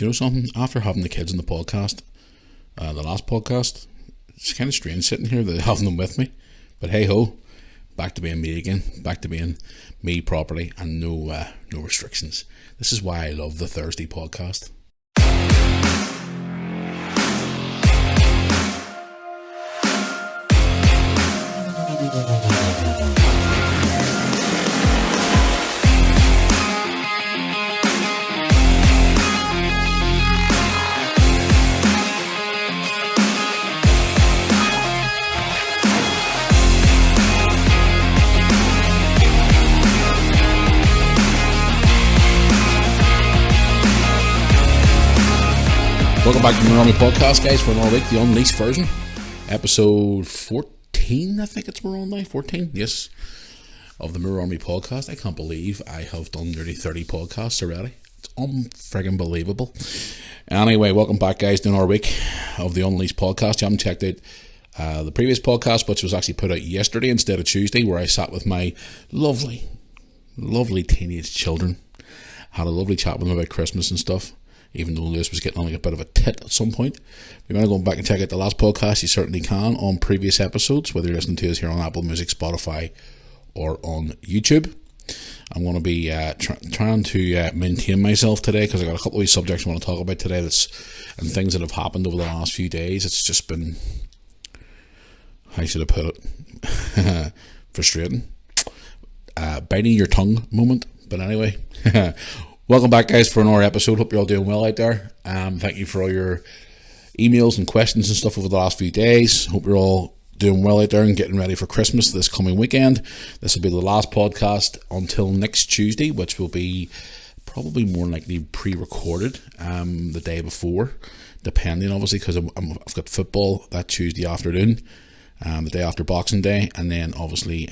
Do you know something? After having the kids in the podcast, the last podcast, it's kind of strange sitting here, having them with me. But hey ho, back to being me again, back to being me properly, and no restrictions. This is why I love the Thursday podcast. Welcome back to the Mirror Army podcast, guys, for another week, the unleashed version. Episode 14, I think it's we're on now. 14, yes, of the Mirror Army podcast. I can't believe I have done nearly 30 podcasts already. It's unfriggin' believable. Anyway, welcome back, guys, to another week of the unleashed podcast. You haven't checked out the previous podcast, which was actually put out yesterday instead of Tuesday, where I sat with my lovely teenage children. Had a lovely chat with them about Christmas and stuff. Even though Lewis was getting on like a bit of a tit at some point. If you want to go back and check out the last podcast, you certainly can on previous episodes, whether you're listening to us here on Apple Music, Spotify, or on YouTube. I'm going to be trying to maintain myself today, because I've got a couple of subjects I want to talk about today and things that have happened over the last few days. It's just been, how should I put it, frustrating. Biting your tongue moment. But anyway, welcome back, guys, for another episode. Hope you're all doing well out there. Thank you for all your emails and questions and stuff over the last few days. Hope you're all doing well out there and getting ready for Christmas this coming weekend. This will be the last podcast until next Tuesday, which will be probably more likely pre-recorded the day before, depending, obviously, because I've got football that Tuesday afternoon, the day after Boxing Day, and then obviously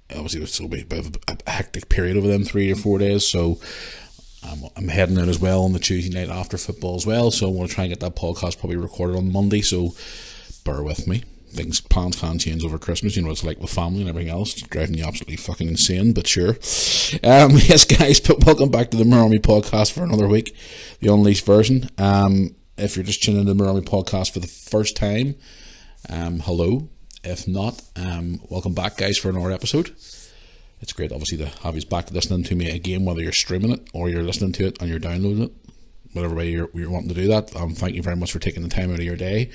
this will be a bit of a hectic period over them 3 or 4 days, so I'm heading out as well on the Tuesday night after football as well, so I want to try and get that podcast probably recorded on Monday, so bear with me. Plans can change over Christmas, you know what it's like with family and everything else. It's driving you absolutely fucking insane, but sure. Yes, guys, but welcome back to the Mirror Army podcast for another week, the unleashed version. If you're just tuning in to the Mirror Army podcast for the first time, hello. If not, welcome back, guys, for another episode. It's great, obviously, to have you back listening to me again, whether you're streaming it or you're listening to it and you're downloading it, whatever way you're wanting to do that. Thank you very much for taking the time out of your day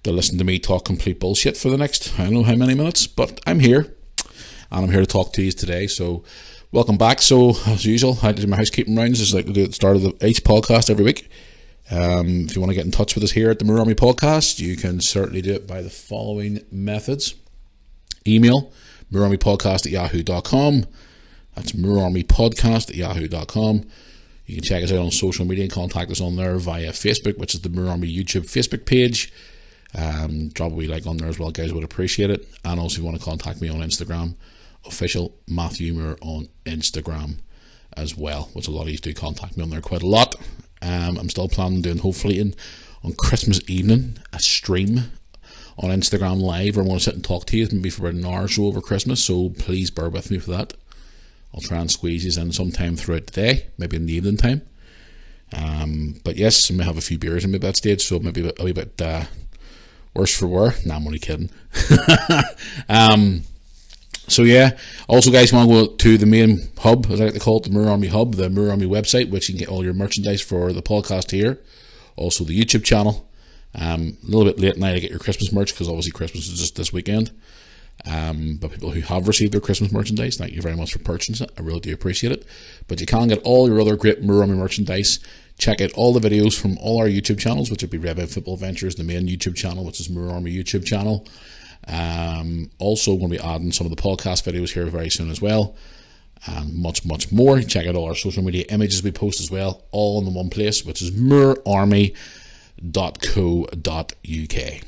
to listen to me talk complete bullshit for the next, I don't know how many minutes, but I'm here, and I'm here to talk to you today, so welcome back. So, as usual, I do my housekeeping rounds, just like we do at the start of each podcast every week. If you want to get in touch with us here at the Mirror Army podcast, you can certainly do it by the following methods. Email mirrorarmypodcast@yahoo.com. That's mirrorarmypodcast@yahoo.com. You can check us out on social media and contact us on there via Facebook, which is the Mirror Army YouTube Facebook page. Drop a wee like on there as well, guys, would appreciate it. And also if you want to contact me on Instagram, official Matthew Moore on Instagram as well, which a lot of you do contact me on there quite a lot. I'm still planning on doing, hopefully, on Christmas evening, a stream on Instagram Live, where I want to sit and talk to you, maybe for about an hour or so over Christmas, so please bear with me for that. I'll try and squeeze you in sometime throughout the day, maybe in the evening time. But yes, I may have a few beers in me at that stage, so maybe a wee bit worse for wear. Nah, I'm only kidding. So yeah, also, guys, you want to go to the main hub, as I like to call it, the Mirror Army hub, the Mirror Army website, which you can get all your merchandise for the podcast here. Also the YouTube channel. A little bit late night to get your Christmas merch, because obviously Christmas is just this weekend. But people who have received their Christmas merchandise, thank you very much for purchasing it. I really do appreciate it. But you can get all your other great Mirror Army merchandise. Check out all the videos from all our YouTube channels, which would be Red Bed Football Adventures, the main YouTube channel, which is Mirror Army YouTube channel. Also going to be adding some of the podcast videos here very soon as well, and much more. Check out all our social media images we post as well, all in the one place, which is mirrorarmy.co.uk.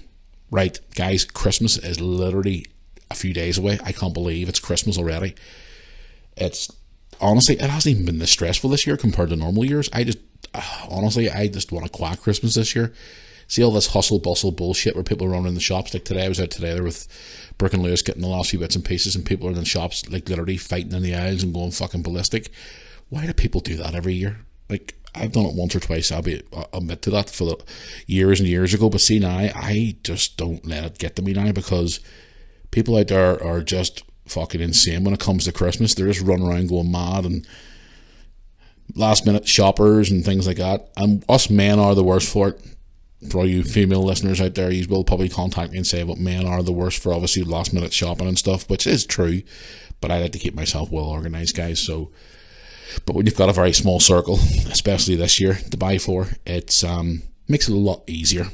Right, guys, Christmas is literally a few days away. I can't believe it's Christmas already. It's honestly, it hasn't even been this stressful this year compared to normal years. I just want to quack Christmas this year. See all this hustle bustle bullshit where people are running in the shops. Like today, I was out today there with Brooke and Lewis getting the last few bits and pieces, and people are in the shops like literally fighting in the aisles and going fucking ballistic. Why do people do that every year? Like, I've done it once or twice. I'll admit to that, for the years and years ago. But see now, I just don't let it get to me now, because people out there are just fucking insane when it comes to Christmas. They're just running around going mad, and last minute shoppers and things like that. And us men are the worst for it. For all you female listeners out there, you will probably contact me and say, but men are the worst for obviously last minute shopping and stuff, which is true. But I like to keep myself well organised, guys. So, but when you've got a very small circle, especially this year, to buy for, it's makes it a lot easier.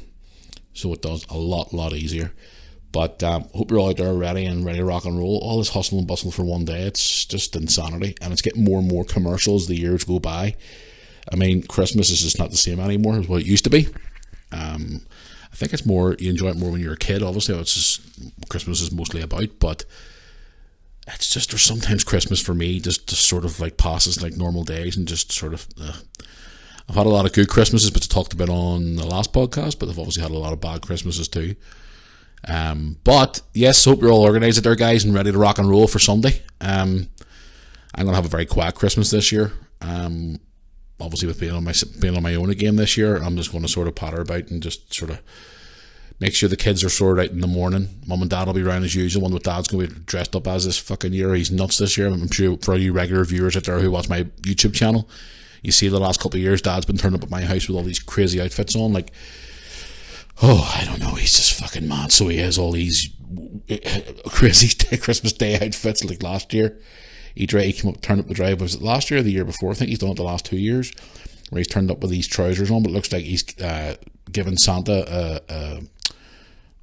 So it does a lot easier. But hope you're all out there ready to rock and roll. All this hustle and bustle for one day, it's just insanity, and it's getting more and more commercial as the years go by. I mean, Christmas is just not the same anymore as what it used to be. I think it's more, you enjoy it more when you're a kid. Obviously, it's just Christmas is mostly about, but it's just, there's sometimes Christmas for me just sort of like passes like normal days, and just sort of I've had a lot of good Christmases, but talked about on the last podcast, but I've obviously had a lot of bad Christmases too. But yes, hope you're all organised out there, guys, and ready to rock and roll for Sunday. I'm gonna have a very quiet Christmas this year. Obviously, with being on my own again this year, I'm just going to sort of patter about and just sort of make sure the kids are sorted out in the morning. Mum and Dad will be around as usual. One with Dad's going to be dressed up as this fucking year. He's nuts this year. I'm sure for all you regular viewers out there who watch my YouTube channel, you see the last couple of years Dad's been turning up at my house with all these crazy outfits on. Like, I don't know, he's just fucking mad. So he has all these crazy Christmas Day outfits. Like last year, he came up, turned up the drive. Was it last year or the year before? I think he's done it the last 2 years, where he's turned up with these trousers on, but it looks like he's giving Santa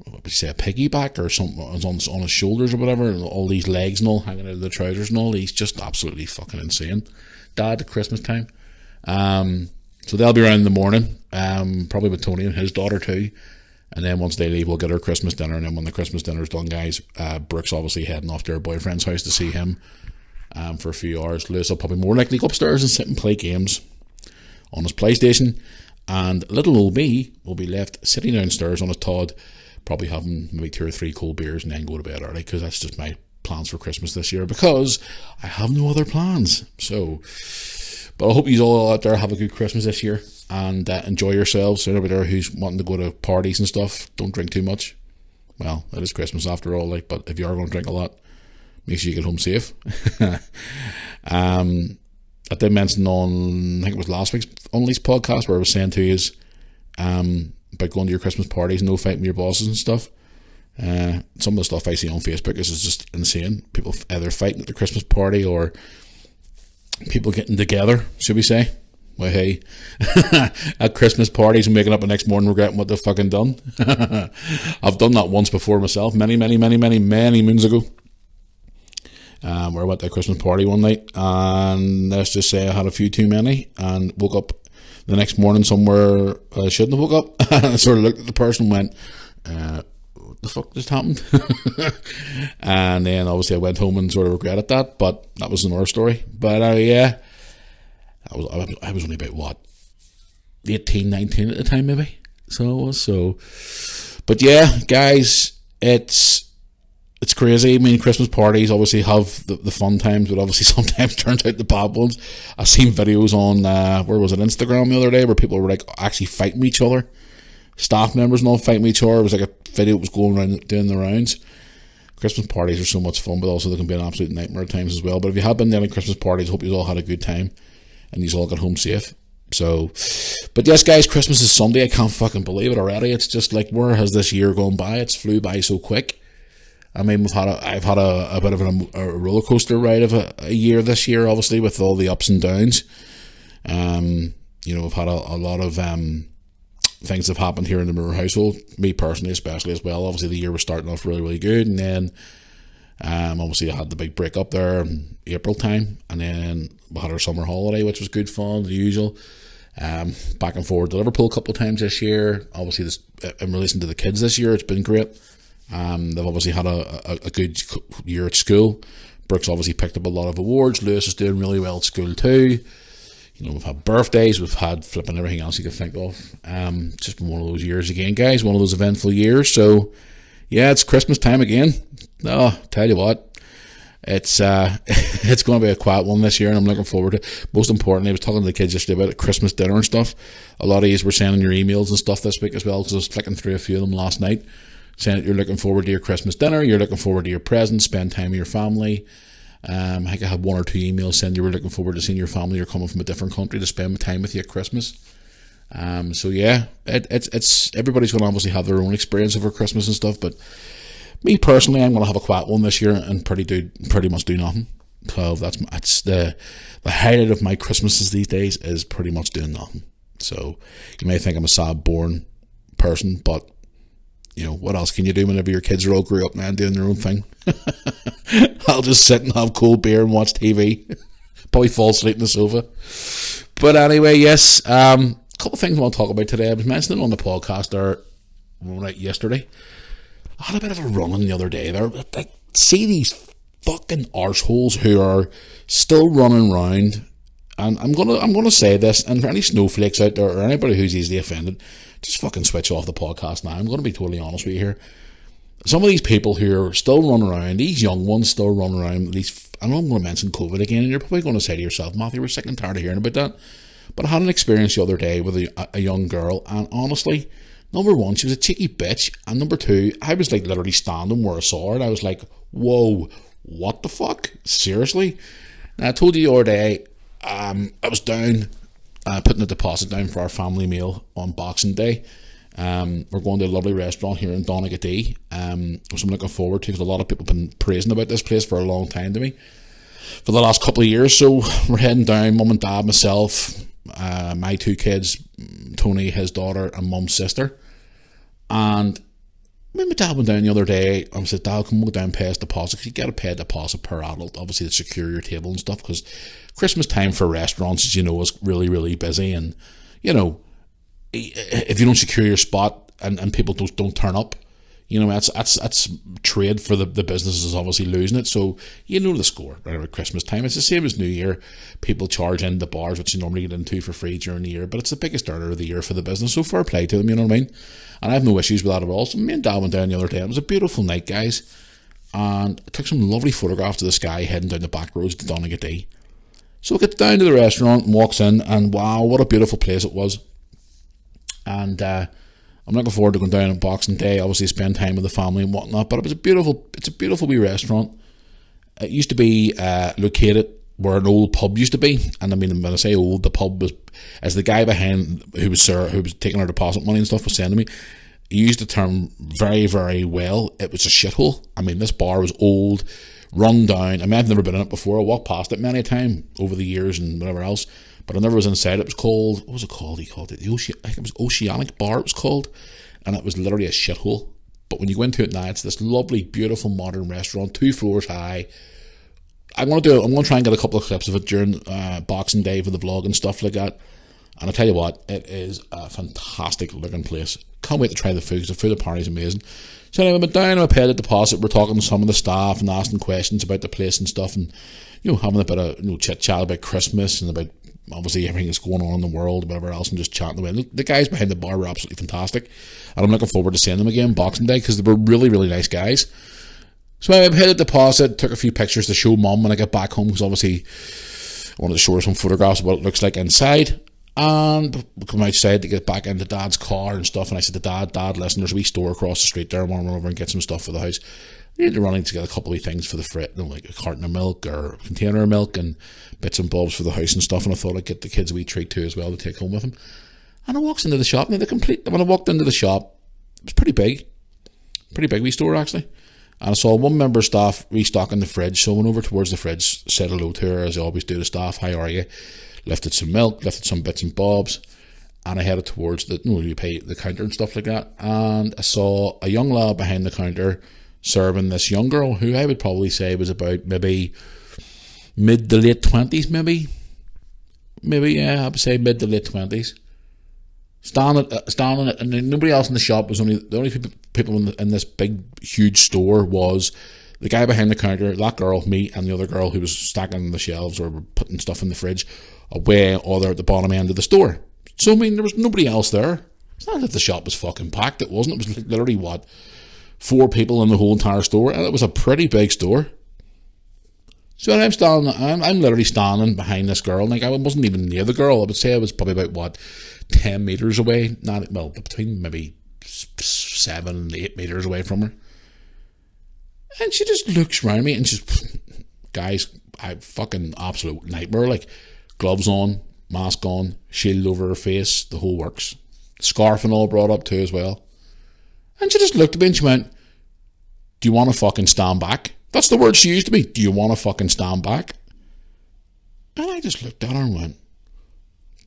what would you say, a piggyback or something on his shoulders or whatever, and all these legs and all hanging out of the trousers and all. He's just absolutely fucking insane. Dad at Christmas time. So they'll be around in the morning, probably with Tony and his daughter too. And then once they leave, we'll get our Christmas dinner. And then when the Christmas dinner's done, guys, Brooke's obviously heading off to her boyfriend's house to see him for a few hours. Lewis will probably more likely go upstairs and sit and play games on his PlayStation. And little old me will be left sitting downstairs on his Todd, probably having maybe 2 or 3 cold beers and then go to bed early, because that's just my plans for Christmas this year, because I have no other plans. So, but I hope you all out there have a good Christmas this year and enjoy yourselves. So everybody there who's wanting to go to parties and stuff, don't drink too much. Well, it is Christmas after all, like, but if you are going to drink a lot, make sure you get home safe. I did mention on, I think it was last week's Unleashed podcast, where I was saying to you about going to your Christmas parties and no fighting with your bosses and stuff. Some of the stuff I see on Facebook is just insane. People either fighting at the Christmas party or people getting together, should we say. Well, hey, at Christmas parties and waking up the next morning regretting what they've fucking done. I've done that once before myself, many moons ago. Where I went to a Christmas party one night, and let's just say I had a few too many, and woke up the next morning somewhere I shouldn't have woke up. I sort of looked at the person and went, what the fuck just happened? And then obviously I went home and sort of regretted that, but that was another story. But yeah, I was only about, what, 18, 19 at the time maybe? But yeah, guys, it's crazy. I mean, Christmas parties obviously have the fun times, but obviously sometimes turns out the bad ones. I've seen videos on, where was it, Instagram the other day, where people were like actually fighting each other. Staff members and all fighting each other. It was like a video that was going around doing the rounds. Christmas parties are so much fun, but also they can be an absolute nightmare at times as well. But if you have been to any Christmas parties, I hope you all had a good time and you all got home safe. So, but yes, guys, Christmas is Sunday. I can't fucking believe it already. It's just like, where has this year gone by? It's flew by so quick. I mean, I've had a bit of a roller coaster ride of a year this year, obviously, with all the ups and downs. We've had a lot of things have happened here in the Moore household, me personally especially as well. Obviously the year was starting off really, really good, and then obviously I had the big break up there in April time, and then we had our summer holiday, which was good fun, the usual. Back and forward to Liverpool a couple of times this year. Obviously this, in relation to the kids this year, it's been great. They've obviously had a good year at school. Brooks obviously picked up a lot of awards. Lewis is doing really well at school too. We've had birthdays, we've had flipping everything else you could think of. Just been one of those years again, guys, one of those eventful years. So, yeah, it's Christmas time again. Oh, tell you what, It's it's going to be a quiet one this year, and I'm looking forward to it. Most importantly, I was talking to the kids yesterday about Christmas dinner and stuff. A lot of you were sending your emails and stuff this week as well, because I was flicking through a few of them last night, saying that you're looking forward to your Christmas dinner, you're looking forward to your presents, spend time with your family. I think I had one or two emails saying you were looking forward to seeing your family. You're coming from a different country to spend time with you at Christmas. So yeah, it's everybody's going to obviously have their own experience over Christmas and stuff, but me personally, I'm going to have a quiet one this year and pretty much do nothing. So that's the highlight of my Christmases these days, is pretty much doing nothing. So you may think I'm a sad, boring person, but you know, what else can you do whenever your kids are all grew up, man, doing their own thing? I'll just sit and have cold beer and watch TV. Probably fall asleep on the sofa. But anyway, yes, a couple of things I want to talk about today. I was mentioning on the podcast there yesterday. I had a bit of a run-in the other day there. I see these fucking arseholes who are still running around, and I'm gonna say this, and for any snowflakes out there or anybody who's easily offended, just fucking switch off the podcast now. I'm gonna be totally honest with you here. Some of these people who are still running around, these young ones still running around, I know I'm going to mention COVID again, and you're probably going to say to yourself, Matthew, we're sick and tired of hearing about that. But I had an experience the other day with a young girl, and honestly, number one, she was a cheeky bitch, and number two, I was like literally standing where I saw her, and I was like, whoa, what the fuck? Seriously? And I told you the other day, I was down, putting a deposit down for our family meal on Boxing Day. We're going to a lovely restaurant here in Donaghadee, which I'm looking forward to, because a lot of people have been praising about this place for a long time to me, for the last couple of years. So we're heading down, mum and dad, myself, my two kids, Tony, his daughter, and mum's sister. And when my dad went down the other day, I said, Dad, come go down and pay us deposit, because you got to pay a deposit per adult, obviously, to secure your table and stuff, because Christmas time for restaurants, as you know, is really, really busy. And, you know, if you don't secure your spot and people don't turn up, you know, that's trade for the business is obviously losing it. So you know the score right about Christmas time. It's the same as New Year. People charge in the bars, which you normally get into for free during the year, but it's the biggest earner of the year for the business. So fair play to them, you know what I mean? And I have no issues with that at all. So me and Dad went down the other day. It was a beautiful night, guys, and I took some lovely photographs of the sky heading down the back roads to Donaghadee. So I get down to the restaurant and walks in, and wow, what a beautiful place it was. And I'm looking forward to going down on Boxing Day, obviously spend time with the family and whatnot. But it's a beautiful wee restaurant. It used to be located where an old pub used to be, and I mean, when I say old, the pub was, as the guy behind who was taking our deposit money and stuff was saying to me, he used the term very, very well. It was a shithole. I mean, this bar was old, run down. I mean, I've never been in it before. I walked past it many a time over the years and whatever else, but I never was inside. It was called, what was it called? He called it I think it was Oceanic Bar. It was called, and it was literally a shithole. But when you go into it now, it's this lovely, beautiful, modern restaurant, 2 floors high. I'm going to try and get a couple of clips of it during Boxing Day for the vlog and stuff like that. And I tell you what, it is a fantastic looking place. Can't wait to try the food, because the food apparently is amazing. So anyway, I went down and I paid the deposit. We're talking to some of the staff and asking questions about the place and stuff, and you know, having a bit of chit chat about Christmas and about obviously everything that's going on in the world, whatever else, and just chatting away. The guys behind the bar were absolutely fantastic, and I'm looking forward to seeing them again Boxing Day, because they were really, really nice guys. So I paid the deposit, took a few pictures to show Mum when I got back home, because obviously I wanted to show her some photographs of what it looks like inside. And we come outside to get back into Dad's car and stuff, and I said to Dad, listen, there's a wee store across the street there. I want to run over and get some stuff for the house. I need to run in to get a couple of things for the fridge, like a carton of milk or a container of milk and bits and bobs for the house and stuff. And I thought I'd get the kids a wee treat too as well to take home with them. And I walks into the shop. Now when I walked into the shop, it was pretty big wee store actually. And I saw one member of staff restocking the fridge, so I went over towards the fridge, said hello to her as I always do to staff. How are you? Lifted some milk, lifted some bits and bobs, and I headed towards you pay the counter and stuff like that. And I saw a young lad behind the counter serving this young girl, who I would probably say was about maybe mid to late 20s, maybe yeah, I would say mid to late 20s. Standing it, and nobody else in the shop. Was only the only people in this big huge store was the guy behind the counter, that girl, me, and the other girl who was stacking the shelves or putting stuff in the fridge away or at the bottom end of the store. So I mean, there was nobody else there. It's not that the shop was fucking packed. It wasn't. It was literally 4 people in the whole entire store, and it was a pretty big store. So I'm literally standing behind this girl. Like, I wasn't even near the girl. I would say I was probably about 10 meters away. Between maybe 7 and 8 meters away from her. And she just looks around me and guys, I fucking absolute nightmare. Like, gloves on, mask on, shield over her face, the whole works. Scarf and all brought up too as well. And she just looked at me and she went, "Do you want to fucking stand back?" That's the word she used to me. "Do you want to fucking stand back?" And I just looked at her and went,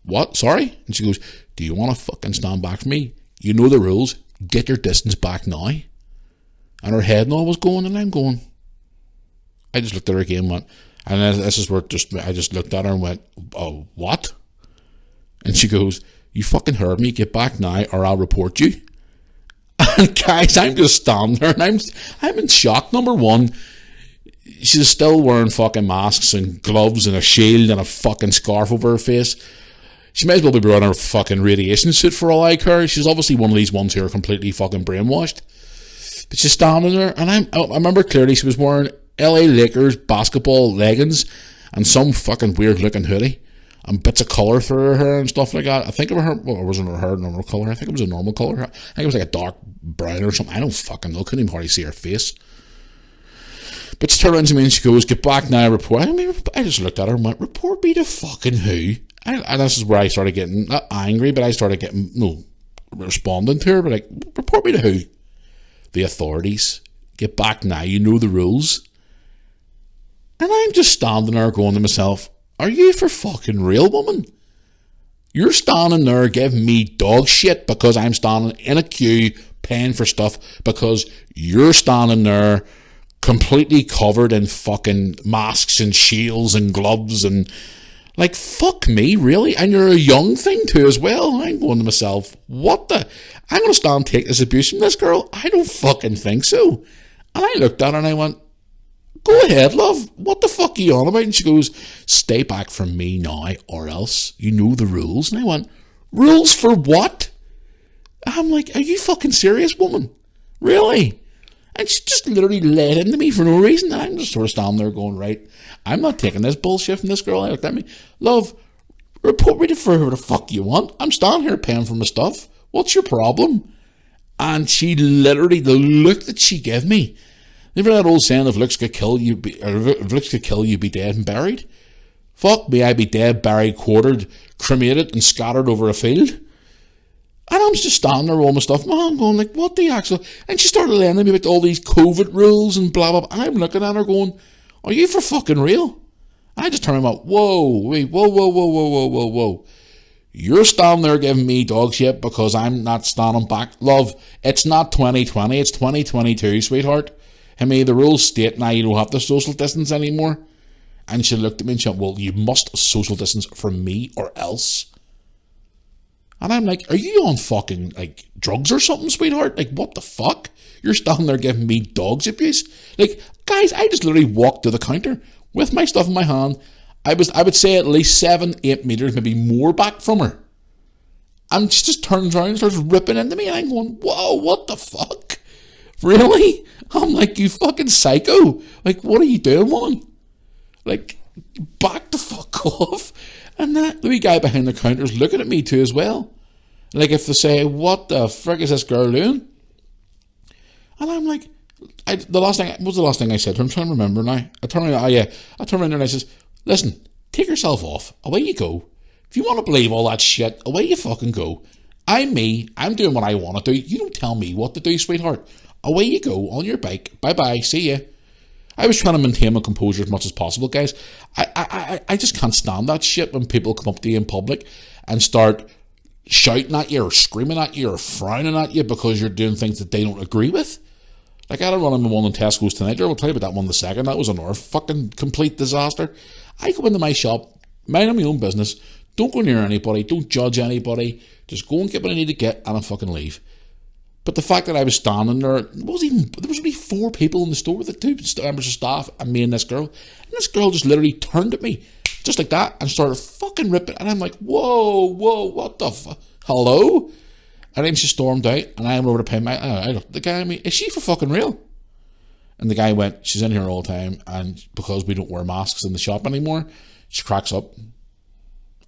"What? Sorry?" And she goes, "Do you want to fucking stand back from me? You know the rules. Get your distance back now." And her head and all was going, and I'm going. I just looked at her again and went, and this is where I just looked at her and went, "Oh, what?" And she goes, "You fucking heard me. Get back now or I'll report you." And guys, I'm just standing there and I'm in shock. Number one, she's still wearing fucking masks and gloves and a shield and a fucking scarf over her face. She may as well be wearing her fucking radiation suit for all I care. She's obviously one of these ones who are completely fucking brainwashed. But she's standing there, and I remember clearly she was wearing LA Lakers basketball leggings and some fucking weird looking hoodie and bits of colour through her hair and stuff like that. I think it was her, well, it wasn't her hair normal colour. I think it was a normal colour. I think it was like a dark brown or something. I don't fucking know. Couldn't even hardly see her face. But she turned around to me and she goes, "Get back now, report." I just looked at her and went, "Report me to fucking who?" And this is where I started getting, not angry, but I started getting, responding to her, but like, "Report me to who?" "The authorities. Get back now, you know the rules." And I'm just standing there going to myself, "Are you for fucking real, woman? You're standing there giving me dog shit because I'm standing in a queue paying for stuff because you're standing there completely covered in fucking masks and shields and gloves and like, fuck me, really? And you're a young thing too as well." I'm going to myself, what the? I'm going to stand and take this abuse from this girl? I don't fucking think so. And I looked at her and I went, "Go ahead, love. What the fuck are you on about?" And she goes, "Stay back from me now or else. You know the rules." And I went, "Rules for what?" I'm like, "Are you fucking serious, woman? Really?" And she just literally laid into me for no reason. And I'm just sort of standing there going, right, I'm not taking this bullshit from this girl. I looked at me, "Love, report me to for who the fuck you want. I'm standing here paying for my stuff. What's your problem?" And she literally, the look that she gave me, never that old saying, if looks could kill you, be dead and buried. Fuck me, I'd be dead, buried, quartered, cremated, and scattered over a field. And I'm just standing there with all my stuff, man, going like, what the actual? And she started laying me about all these COVID rules and blah, blah, blah. And I'm looking at her going, "Are you for fucking real?" I just turned around and went, whoa. You're standing there giving me dog shit because I'm not standing back. Love, it's not 2020, it's 2022, sweetheart. I mean, the rules state now you don't have to social distance anymore. And she looked at me and she went, "Well, you must social distance from me or else." And I'm like, "Are you on fucking, like, drugs or something, sweetheart? Like, what the fuck? You're standing there giving me dog's abuse?" Like, guys, I just literally walked to the counter with my stuff in my hand. I would say at least 7-8 meters, maybe more back from her. And she just turns around and starts ripping into me. And I'm going, "Whoa, what the fuck? Really?" I'm like, "You fucking psycho. Like, what are you doing, woman? Like, back the fuck off." And the wee guy behind the counter is looking at me too as well. Like, if they say, "What the frick is this girl doing?" And I'm like, what was the last thing I said to her? I'm trying to remember now. I turn around there and I says, "Listen, take yourself off. Away you go. If you want to believe all that shit, away you fucking go. I'm me. I'm doing what I want to do. You don't tell me what to do, sweetheart. Away you go on your bike. Bye-bye. See ya." I was trying to maintain my composure as much as possible, guys. I just can't stand that shit when people come up to you in public and start shouting at you or screaming at you or frowning at you because you're doing things that they don't agree with. Like, I had a run into one in Tesco's tonight. I'll tell you about that one in a second. That was another fucking complete disaster. I go into my shop, mind my own business, don't go near anybody, don't judge anybody, just go and get what I need to get and I fucking leave. But the fact that I was standing there, there was only 4 people in the store, the 2 members of staff and me and this girl. And this girl just literally turned at me, just like that, and started fucking ripping. And I'm like, whoa, what the fuck? Hello? And then she stormed out, and I am over to pay my... the guy, I mean, is she for fucking real? And the guy went, she's in here all the time, and because we don't wear masks in the shop anymore, she cracks up.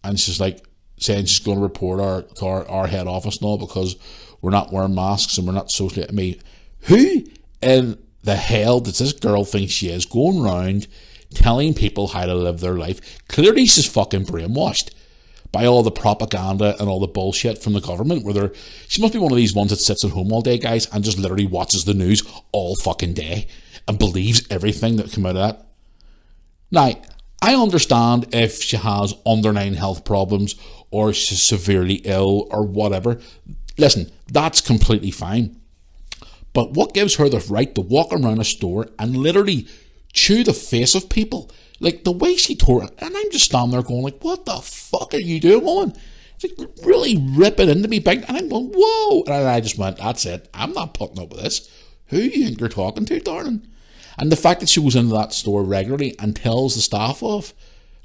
And she's like, saying she's going to report our head office now because we're not wearing masks and we're not socially... I mean, who in the hell does this girl think she is, going around telling people how to live their life? Clearly she's fucking brainwashed by all the propaganda and all the bullshit from the government, where she must be one of these ones that sits at home all day, guys, and just literally watches the news all fucking day and believes everything that come out of that. Now, I understand if she has underlying health problems or she's severely ill or whatever. Listen, that's completely fine. But what gives her the right to walk around a store and literally chew the face of people? Like, the way she tore it, and I'm just standing there going like, what the fuck are you doing, woman? It's like really ripping into me big, and I'm going, whoa! And I just went, that's it. I'm not putting up with this. Who do you think you're talking to, darling? And the fact that she goes into that store regularly and tells the staff off,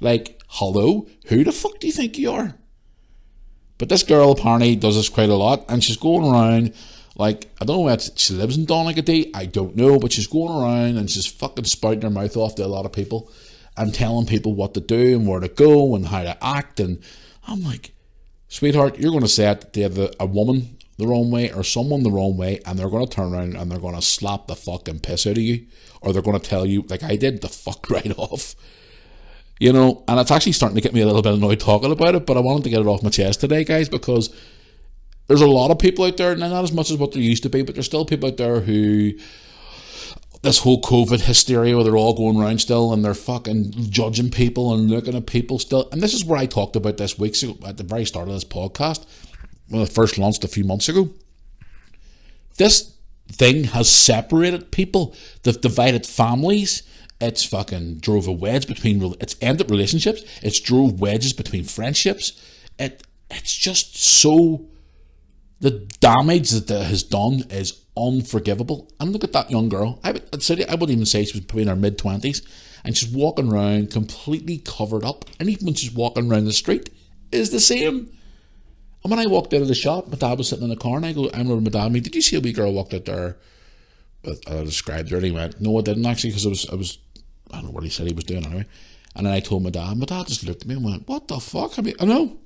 like, hello, who the fuck do you think you are? But this girl apparently does this quite a lot, and she's going around, like, I don't know where she lives in Donaghadee, I don't know, but she's going around and she's fucking spouting her mouth off to a lot of people and telling people what to do and where to go and how to act. And I'm like, sweetheart, you're going to say it to a woman the wrong way or someone the wrong way, and they're going to turn around and they're going to slap the fucking piss out of you, or they're going to tell you, like I did, to fuck right off. You know, and it's actually starting to get me a little bit annoyed talking about it, but I wanted to get it off my chest today, guys, because there's a lot of people out there, not as much as what there used to be, but there's still people out there who, this whole COVID hysteria where they're all going around still and they're fucking judging people and looking at people still. And this is what I talked about this week at the very start of this podcast, when it first launched a few months ago. This thing has separated people. They've divided families. It's fucking drove a wedge between, it's ended relationships. It's drove wedges between friendships. It's just so, the damage that it has done is unforgivable. And look at that young girl. I wouldn't even say she was between her mid-20s, and she's walking around completely covered up, and even when she's walking around the street is the same. And when I walked out of the shop, my dad was sitting in the car, and I remember my dad, did you see a wee girl walked out there? I described her, and he went, no, I didn't actually, because I don't know what he said he was doing anyway. And then I told my dad just looked at me and went, what the fuck? I know.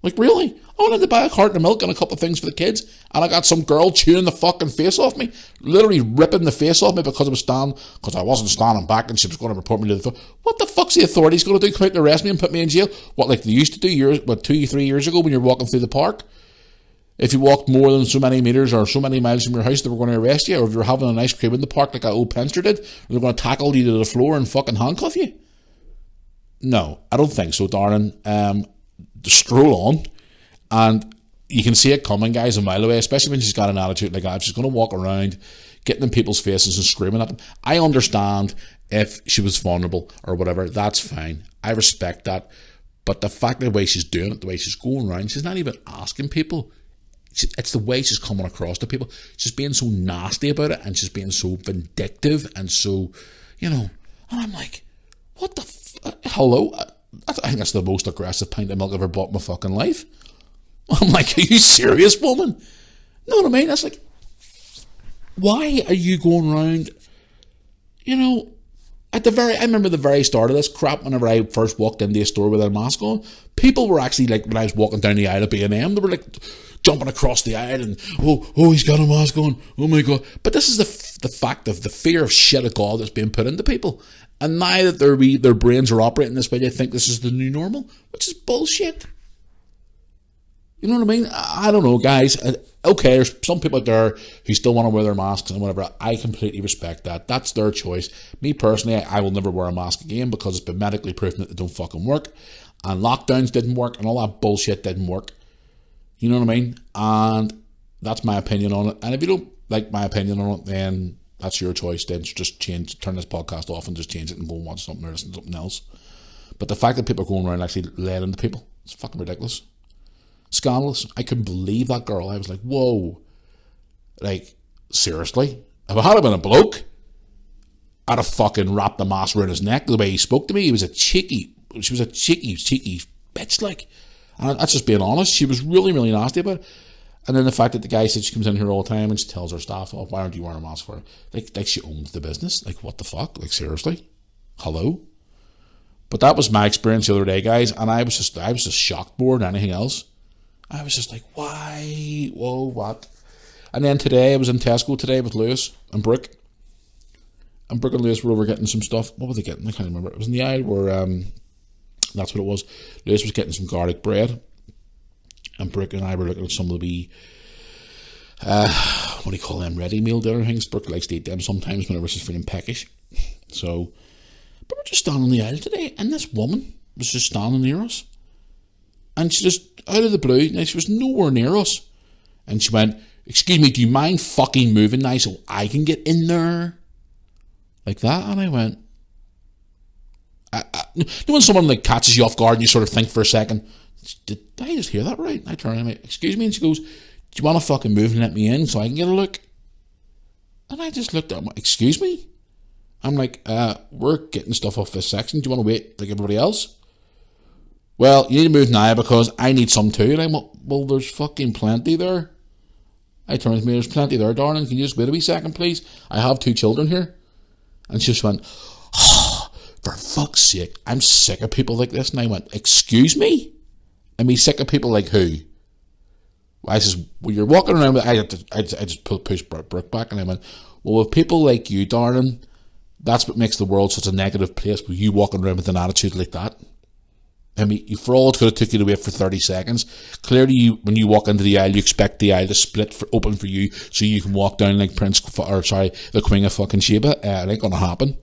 Like, really? I wanted to buy a carton of milk and a couple of things for the kids, and I got some girl chewing the fucking face off me, literally ripping the face off me because I wasn't standing back and she was going to report me to the... What the fuck's the authorities going to do? Come out and arrest me and put me in jail? What, like they used to do 2-3 years ago when you're walking through the park? If you walked more than so many metres or so many miles from your house, they were going to arrest you. Or if you were having an ice cream in the park like old Penster did, they were going to tackle you to the floor and fucking handcuff you. No, I don't think so, darling. Stroll on, and you can see it coming, guys, a mile away, especially when she's got an attitude like that. She's going to walk around getting in people's faces and screaming at them. I understand if she was vulnerable or whatever, that's fine. I respect that. But the fact that the way she's doing it, the way she's going around, she's not even asking people. It's the way she's coming across to people. She's being so nasty about it, and she's being so vindictive and so, and I'm like, what the hello? I think that's the most aggressive pint of milk I've ever bought in my fucking life. I'm like, are you serious, woman? Know what I mean? That's like, why are you going around, I remember the very start of this crap, whenever I first walked into a store with a mask on, people were actually like, when I was walking down the aisle of B&M, they were like jumping across the aisle and, oh, he's got a mask on, oh my God. But this is the fact of the fear of shit of God that's being put into people. And now that their brains are operating this way, they think this is the new normal, which is bullshit. You know what I mean? I don't know, guys. Okay, there's some people out there who still want to wear their masks and whatever. I completely respect that. That's their choice. Me personally, I will never wear a mask again because it's been medically proven that they don't fucking work. And lockdowns didn't work and all that bullshit didn't work. You know what I mean? And that's my opinion on it. And if you don't like my opinion on it, then that's your choice. Then just turn this podcast off and just change it and go and watch something or listen to something else. But the fact that people are going around actually laying into people, it's fucking ridiculous. Scandalous. I couldn't believe that girl. I was like, whoa. Like, seriously? If I had been a bloke, I'd have fucking wrapped the mask around his neck the way he spoke to me. She was a cheeky bitch, like. And that's just being honest. She was really, really nasty about it. And then the fact that the guy said she comes in here all the time and she tells her staff, oh, why aren't you wearing a mask for her? Like she owns the business. Like, what the fuck? Like, seriously? Hello? But that was my experience the other day, guys, and I was just shocked more than anything else. I was just like, why? Whoa, what? And then today, I was in Tesco today with Lewis and Brooke. And Brooke and Lewis were over getting some stuff. What were they getting? I can't remember. It was in the aisle where, that's what it was. Lewis was getting some garlic bread. And Brooke and I were looking at some of the what do you call them, ready meal dinner things. Brooke likes to eat them sometimes whenever she's feeling peckish. So, but we're just standing in the aisle today, and this woman was just standing near us. And she just, out of the blue, now she was nowhere near us. And she went, excuse me, do you mind fucking moving now so I can get in there? Like that. And I went, you know when someone like catches you off guard and you sort of think for a second, did I just hear that right? And I turn around and I'm like, excuse me, and she goes, do you want to fucking move and let me in so I can get a look? And I just looked at him, excuse me? I'm like, we're getting stuff off this section. Do you want to wait like everybody else? Well, you need to move now because I need some too. And I'm like, well, there's fucking plenty there. I turned to me, there's plenty there, darling. Can you just wait a wee second, please? I have 2 children here. And she just went, oh, for fuck's sake, I'm sick of people like this. And I went, excuse me? I mean, sick of people like who? I says, well, you're walking around with, I just pushed Brooke back and I went, well, with people like you, darling, that's what makes the world such a negative place, with you walking around with an attitude like that. I mean, you, for all it could have took you to wait for 30 seconds. Clearly, when you walk into the aisle, you expect the aisle to split open for you so you can walk down like the Queen of fucking Sheba. It ain't going to happen.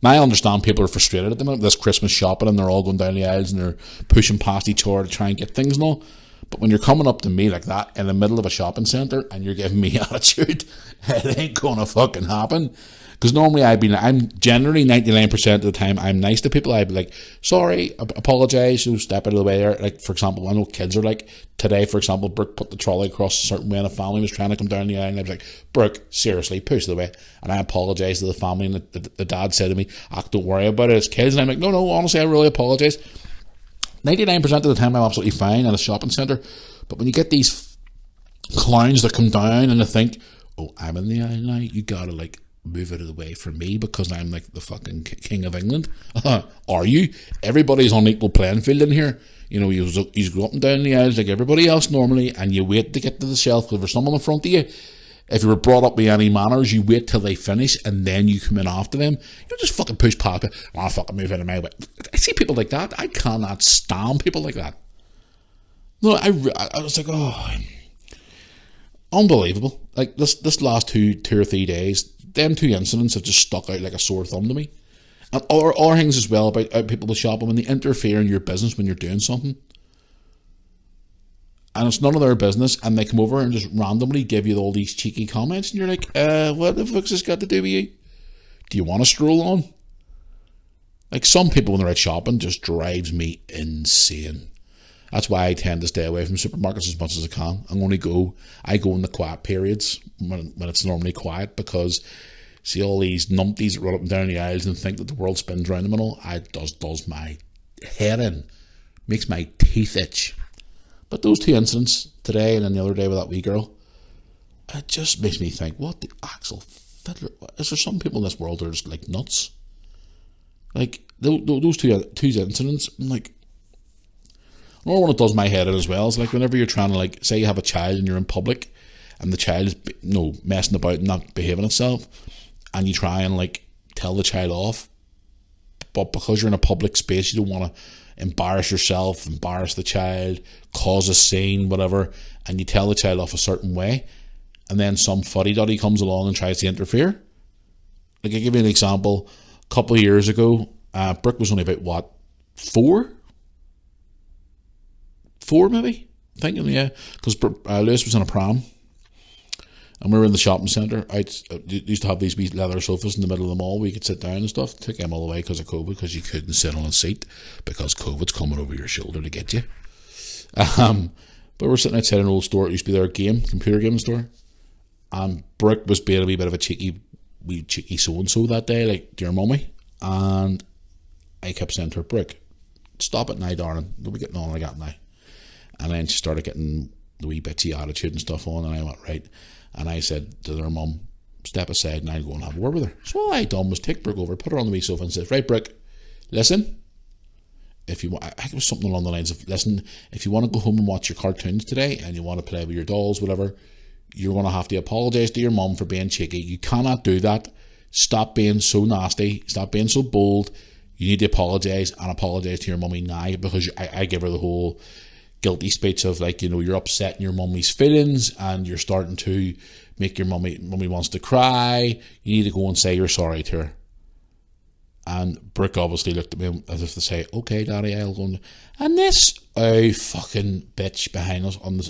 Now, I understand people are frustrated at the minute with this Christmas shopping and they're all going down the aisles and they're pushing past each other to try and get things and all. But when you're coming up to me like that in the middle of a shopping centre and you're giving me attitude, it ain't going to fucking happen. Because normally I'm generally 99% of the time, I'm nice to people. I'd be like, sorry, apologise, so step out of the way there. Like, for example, I know kids are like, today, for example, Brooke put the trolley across a certain way and a family was trying to come down the aisle and I was like, Brooke, seriously, push the way. And I apologised to the family and the dad said to me, don't worry about it, it's kids. And I'm like, no, honestly, I really apologise. 99% of the time I'm absolutely fine at a shopping centre. But when you get these clowns that come down and they think, oh, I'm in the aisle now, you gotta like move out of the way for me because I'm like the fucking king of England. Are you? Everybody's on equal playing field in here. You know, you go up and down the aisles like everybody else normally and you wait to get to the shelf because there's someone in front of you. If you were brought up with any manners, you wait till they finish and then you come in after them. You don't just fucking push past it. Oh, fucking move out of my way. I see people like that. I cannot stand people like that. No, I was like, oh, unbelievable. Like this last two or 3 days, them 2 incidents have just stuck out like a sore thumb to me. And other things as well about people with shopping when they interfere in your business when you're doing something. And it's none of their business, and they come over and just randomly give you all these cheeky comments, and you're like, what the fuck's this got to do with you? Do you want to stroll on? Like, some people when they're out shopping just drives me insane. That's why I tend to stay away from supermarkets as much as I can. I go in the quiet periods when it's normally quiet, because see all these numpties that run up and down the aisles and think that the world spins around them and all, it does my head in. Makes my teeth itch. But those 2 incidents, today and then the other day with that wee girl, it just makes me think, what the actual fiddler? Is there some people in this world that are just like nuts? Like, those two incidents, I'm like, another one that does my head in as well is like whenever you're trying to, like, say you have a child and you're in public and the child is, messing about and not behaving itself, and you try and, like, tell the child off, but because you're in a public space, you don't want to embarrass yourself, embarrass the child, cause a scene, whatever, and you tell the child off a certain way, and then some fuddy-duddy comes along and tries to interfere. Like, I'll give you an example. A couple of years ago, Brooke was only about, 4 maybe? Thinking, yeah, because Lewis was in a pram, and we were in the shopping centre. I used to have these wee leather sofas in the middle of the mall where you could sit down and stuff. Took them all away because of COVID, because you couldn't sit on a seat because COVID's coming over your shoulder to get you. But we're sitting outside an old store. It used to be their computer gaming store, and Brooke was being a wee bit of a cheeky so-and-so that day, like, dear mummy, and I kept saying to her, Brooke, stop it now, darling. Don't be getting on like that now. And then she started getting the wee bitchy attitude and stuff on, and I went, right. And I said to their mum, step aside and I'll go and have a word with her. So all I done was take Brooke over, put her on the wee sofa and said, right, Brooke, listen, if you want, I think it was something along the lines of, listen, if you want to go home and watch your cartoons today and you want to play with your dolls, whatever, you're going to have to apologise to your mum for being cheeky. You cannot do that. Stop being so nasty. Stop being so bold. You need to apologise and apologise to your mummy now, because I give her the whole guilty speech of, like, you know, you're upsetting your mummy's feelings and you're starting to make your mummy wants to cry. You need to go and say you're sorry to her. And Brooke obviously looked at me as if to say, okay, Daddy, I'll go. And this fucking bitch behind us on the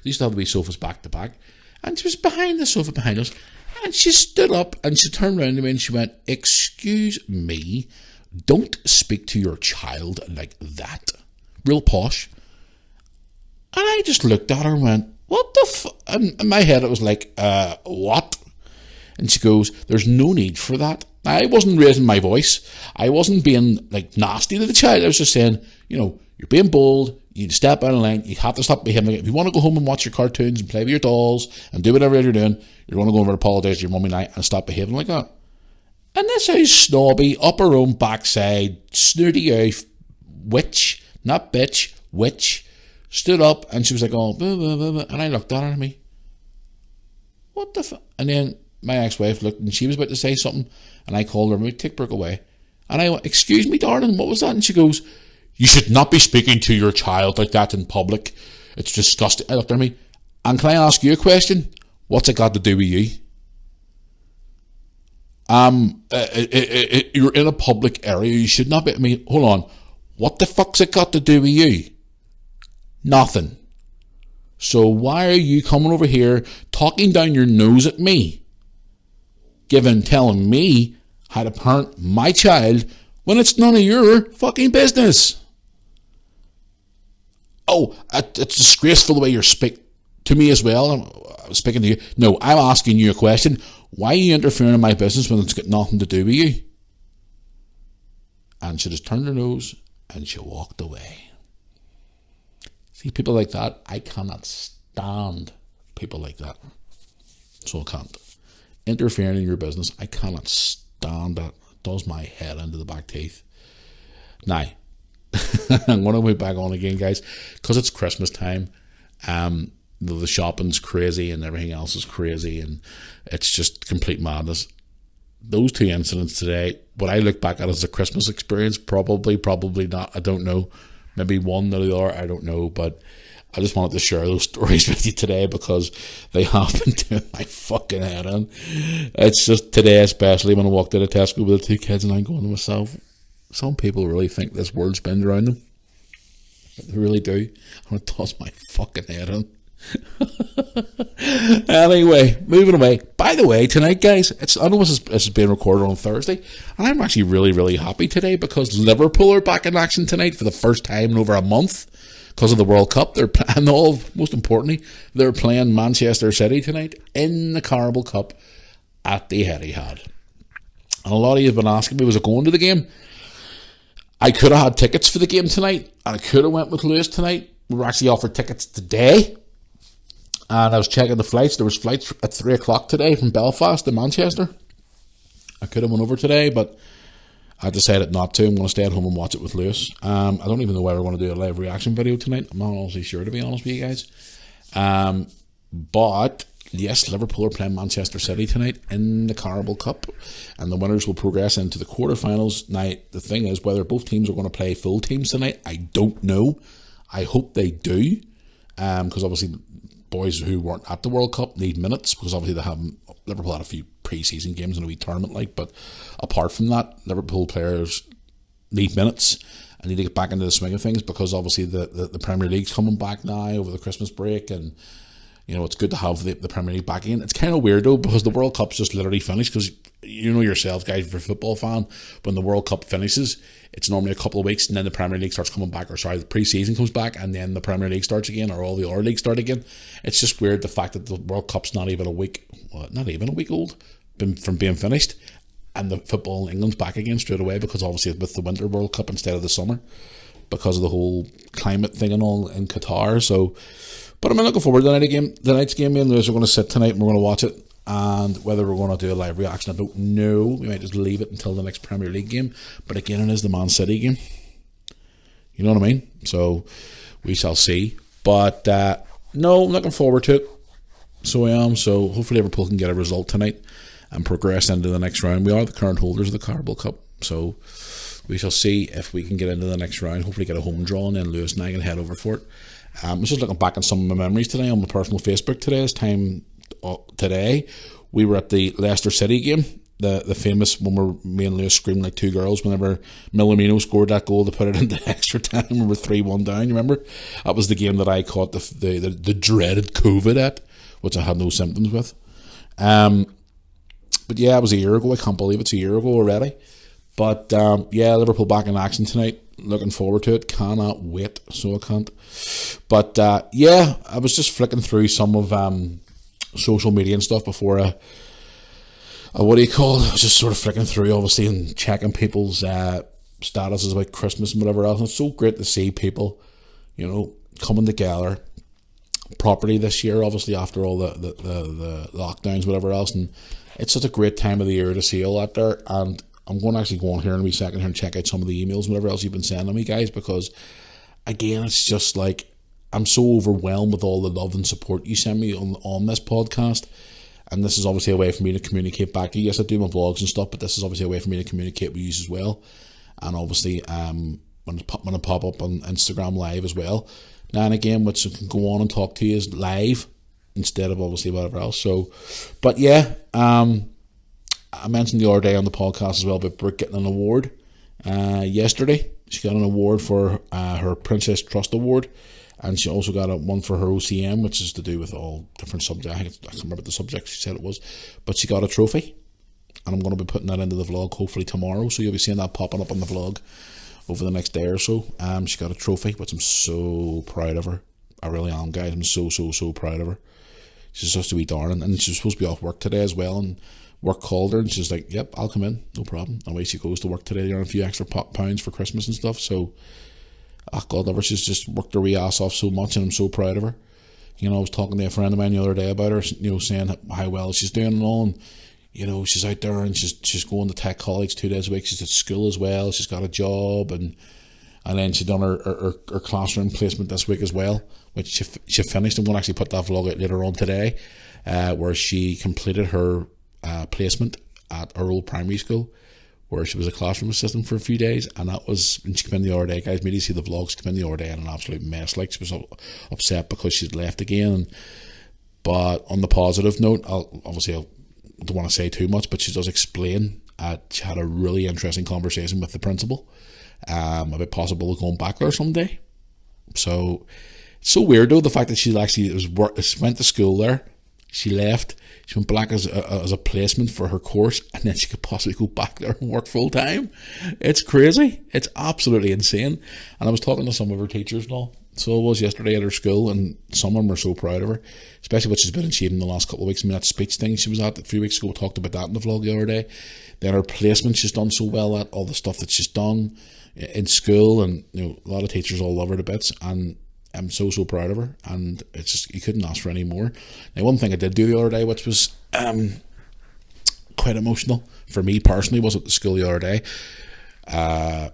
used to have the wee sofas back to back, and she was behind the sofa behind us, and she stood up and she turned around to me and she went, excuse me, don't speak to your child like that. Real posh. And I just looked at her and went, what the fuck? And in my head it was like, what? And she goes, there's no need for that. I wasn't raising my voice. I wasn't being like nasty to the child. I was just saying, you know, you're being bold. You need to step out of line. You have to stop behaving. If you want to go home and watch your cartoons and play with your dolls and do whatever you're doing, you're going to go over and apologise to your mummy now and stop behaving like that. And this is snobby, up her own backside, snooty out witch, not bitch, witch, stood up and she was like, oh, blah, blah, blah, blah. And I looked at her and me, what the fuck? And then my ex-wife looked and she was about to say something, and I called her, take Brooke away. And I went, excuse me, darling, what was that? And she goes, you should not be speaking to your child like that in public. It's disgusting. I looked at me, and can I ask you a question? What's it got to do with you? You're in a public area. You should not be. I mean, hold on. What the fuck's it got to do with you? Nothing. So why are you coming over here talking down your nose at me, telling me how to parent my child when it's none of your fucking business? Oh, it's disgraceful the way you're speaking to me as well. I'm speaking to you. No, I'm asking you a question. Why are you interfering in my business when it's got nothing to do with you? And she just turned her nose and she walked away. See, people like that, I cannot stand people like that. So I can't. Interfering in your business, I cannot stand that. It does my head into the back teeth. Now, I'm going to be back on again, guys, because it's Christmas time. The shopping's crazy and everything else is crazy, and it's just complete madness. Those two incidents today, what I look back at as a Christmas experience, probably not. I don't know. Maybe one or the other, I don't know. But I just wanted to share those stories with you today because they have been doing my fucking head in. It's just today, especially when I walked out of Tesco with the two kids, and I'm going to myself, some people really think this world spins around them. They really do. And it does my fucking head in. Anyway, moving away. By the way, tonight, guys, I know this is being recorded on Thursday, and I'm actually really, really happy today because Liverpool are back in action tonight for the first time in over a month because of the World Cup. Most importantly, they're playing Manchester City tonight in the Carabao Cup at the Etihad. And a lot of you have been asking me, was I going to the game? I could have had tickets for the game tonight, and I could have went with Lewis tonight. We were actually offered tickets today, and I was checking the flights. There was flights at 3 o'clock today from Belfast to Manchester. I could have went over today, but I decided not to. I'm going to stay at home and watch it with Lewis. I don't even know whether we're going to do a live reaction video tonight. I'm not honestly sure, to be honest with you guys. But yes, Liverpool are playing Manchester City tonight in the Carabao Cup, and the winners will progress into the quarterfinals. Now, the thing is, whether both teams are going to play full teams tonight, I don't know. I hope they do, because obviously boys who weren't at the World Cup need minutes, because obviously Liverpool had a few pre-season games in a wee tournament, but apart from that, Liverpool players need minutes and need to get back into the swing of things, because obviously the Premier League's coming back now over the Christmas break, and you know, it's good to have the Premier League back in. It's kind of weird though, because the World Cup's just literally finished, because you know yourself, guys, if you're a football fan, when the World Cup finishes, it's normally a couple of weeks, and then the Premier League starts coming back, the pre-season comes back, and then the Premier League starts again, or all the other leagues start again. It's just weird, the fact that the World Cup's not even a week old from being finished, and the football in England's back again straight away, because obviously with the Winter World Cup instead of the summer, because of the whole climate thing and all in Qatar. So, But I'm looking forward to tonight's game. Me and Lewis are going to sit tonight and we're going to watch it. And whether we're going to do a live reaction, I don't know. We might just leave it until the next Premier League game. But again, it is the Man City game. You know what I mean? So we shall see. But no, I'm looking forward to it. So I am. So hopefully Liverpool can get a result tonight and progress into the next round. We are the current holders of the Carabao Cup. So we shall see if we can get into the next round. Hopefully get a home draw and then Lewis and I can head over for it. I was just looking back on some of my memories today on my personal Facebook today. We were at the Leicester City game, the famous one where me and Lewis screamed like two girls whenever Millamino scored that goal to put it into extra time. We were 3-1 down, you remember? That was the game that I caught the dreaded COVID at, which I had no symptoms with. But yeah, it was a year ago. I can't believe it's a year ago already. But yeah, Liverpool back in action tonight. Looking forward to it. Cannot wait. So I can't. But yeah, I was just flicking through some of social media and stuff before what do you call it? I was just sort of flicking through, obviously, and checking people's statuses about Christmas and whatever else. And it's so great to see people, coming together properly this year, obviously, after all the lockdowns, whatever else. And it's such a great time of the year to see all that there. And I'm going to actually go on here in a wee second here and check out some of the emails and whatever else you've been sending me, guys, because, again, it's just like, I'm so overwhelmed with all the love and support you send me on this podcast. And this is obviously a way for me to communicate back to you. Yes, I do my vlogs and stuff, but this is obviously a way for me to communicate with you as well. And obviously, when I pop up on Instagram Live as well, now and again, which I can go on and talk to you is live instead of obviously whatever else. So, but yeah, I mentioned the other day on the podcast as well about Brooke getting an award yesterday. She got an award for her Princess Trust Award, and she also got one for her OCM, which is to do with all different subjects. I can't remember the subject she said it was, but she got a trophy, and I'm going to be putting that into the vlog hopefully tomorrow, so you'll be seeing that popping up on the vlog over the next day or so. She got a trophy, which I'm so proud of her. I really am, guys. I'm so proud of her. She's such a wee darling, and she's supposed to be off work today as well, and work called her and she's like, yep, I'll come in, no problem. Away she goes to work today to earn a few extra pounds for Christmas and stuff. So God love her, she's just worked her wee ass off so much, and I'm so proud of her. I was talking to a friend of mine the other day about her, saying how well she's doing and all, and she's out there and she's going to tech college 2 days a week. She's at school as well, she's got a job, and then she done her classroom placement this week as well, which she finished. I'm going to actually put that vlog out later on today, where she completed her placement at our old primary school, where she was a classroom assistant for a few days. And that was, when she came in the other day, guys, maybe you see the vlogs, she came in the other day in an absolute mess. Like, she was upset because she'd left again. But on the positive note, I don't want to say too much, but she does explain she had a really interesting conversation with the principal about possibly going back there someday. So it's so weird though, the fact that she actually went to school there, she left, she went back as a placement for her course, and then she could possibly go back there and work full time. It's crazy. It's absolutely insane. And I was talking to some of her teachers and all. So I was yesterday at her school, and some of them were so proud of her, especially what she's been achieving the last couple of weeks. I mean, that speech thing she was at a few weeks ago, we talked about that in the vlog the other day. Then her placement, she's done so well at, all the stuff that she's done in school, and a lot of teachers all love her to bits, and I'm so proud of her, and it's just, you couldn't ask for any more. Now, one thing I did do the other day, which was quite emotional for me personally, was at the school the other day. I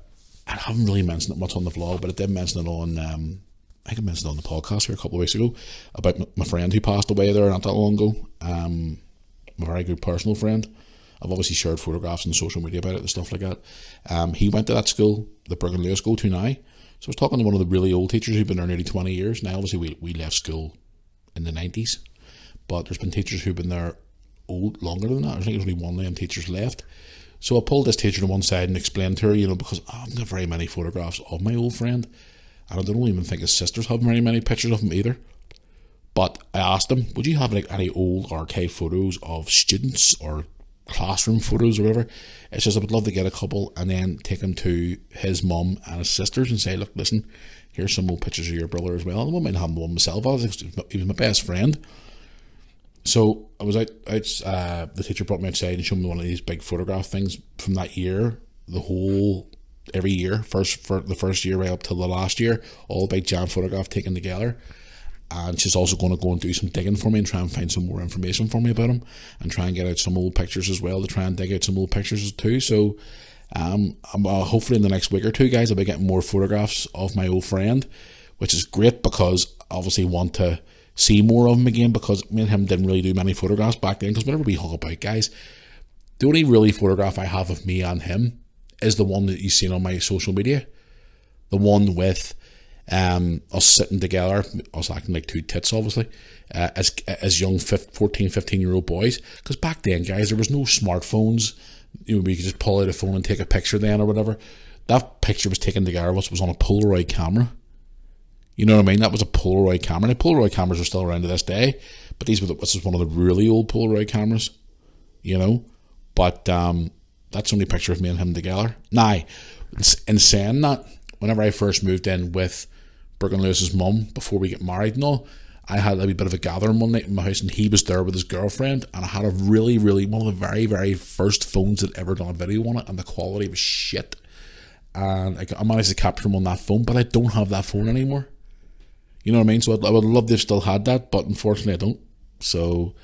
haven't really mentioned it much on the vlog, but I did mention it on I think I mentioned it on the podcast here a couple of weeks ago about my friend who passed away there not that long ago. My very good personal friend. I've obviously shared photographs on social media about it and stuff like that. He went to that school, the Brooke and Lewis go to now. So I was talking to one of the really old teachers who've been there nearly 20 years. Now, obviously, we left school in the 90s, but there's been teachers who've been there longer than that. I think there's only one of them teachers left. So I pulled this teacher to one side and explained to her, because I haven't got very many photographs of my old friend, and I don't even think his sisters have very many pictures of him either. But I asked him, would you have any old archive photos of students or classroom photos or whatever? It's just, I would love to get a couple and then take them to his mum and his sisters and say, look, listen, here's some old pictures of your brother as well. I wouldn't mind having one myself. He was my best friend. So I was out, the teacher brought me outside and showed me one of these big photograph things from that year, every year, for the first year right up till the last year, all big giant photograph taken together. and she's also going to go and do some digging for me and try and find some more information for me about him, and try and get out some old pictures as well, to try and dig out some old pictures too. So hopefully in the next week or two, guys, I'll be getting more photographs of my old friend, which is great, because I obviously want to see more of him again, because me and him didn't really do many photographs back then, because whenever we hung about, guys, the only really photograph I have of me and him is the one that you've seen on my social media, the one with us sitting together, us acting like two tits, obviously, as young 14, 15-year-old boys, because back then, guys, there was no smartphones, you know, we could just pull out a phone and take a picture then or whatever. That picture was taken together, was on a Polaroid camera. You know what I mean? That was a Polaroid camera. Now, Polaroid cameras are still around to this day, but this is one of the really old Polaroid cameras, you know. But that's the only picture of me and him together. Now, in saying that, whenever I first moved in with Brooke and Lewis's mum, before we get married and all, I had a wee bit of a gathering one night in my house, and he was there with his girlfriend, and I had a really, really, one of the very, very first phones that ever done a video on it, and the quality was shit. And I managed to capture him on that phone, but I don't have that phone anymore. You know what I mean? So I would love to have still had that, but unfortunately I don't. So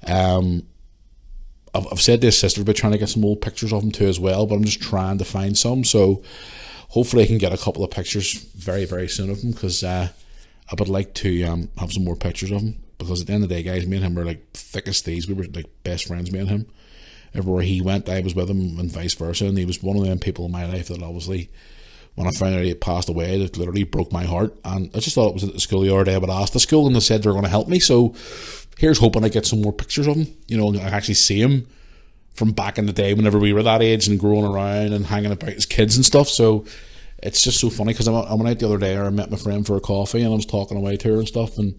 I've said to his sister about trying to get some old pictures of him too as well, but I'm just trying to find some. So hopefully I can get a couple of pictures very, very soon of him, because I would like to have some more pictures of him, because at the end of the day, guys, me and him were like thick as thieves. We were like best friends, me and him. Everywhere he went, I was with him, and vice versa. And he was one of them people in my life that obviously, when I found out he had passed away, it literally broke my heart. And I just thought it was at the school the other day. I would ask the school, and they said they were going to help me. So here's hoping I get some more pictures of him. You know, I actually see him from back in the day whenever we were that age and growing around and hanging about as kids and stuff. So it's just so funny, because I went out the other day, I met my friend for a coffee, and I was talking away to her and stuff, and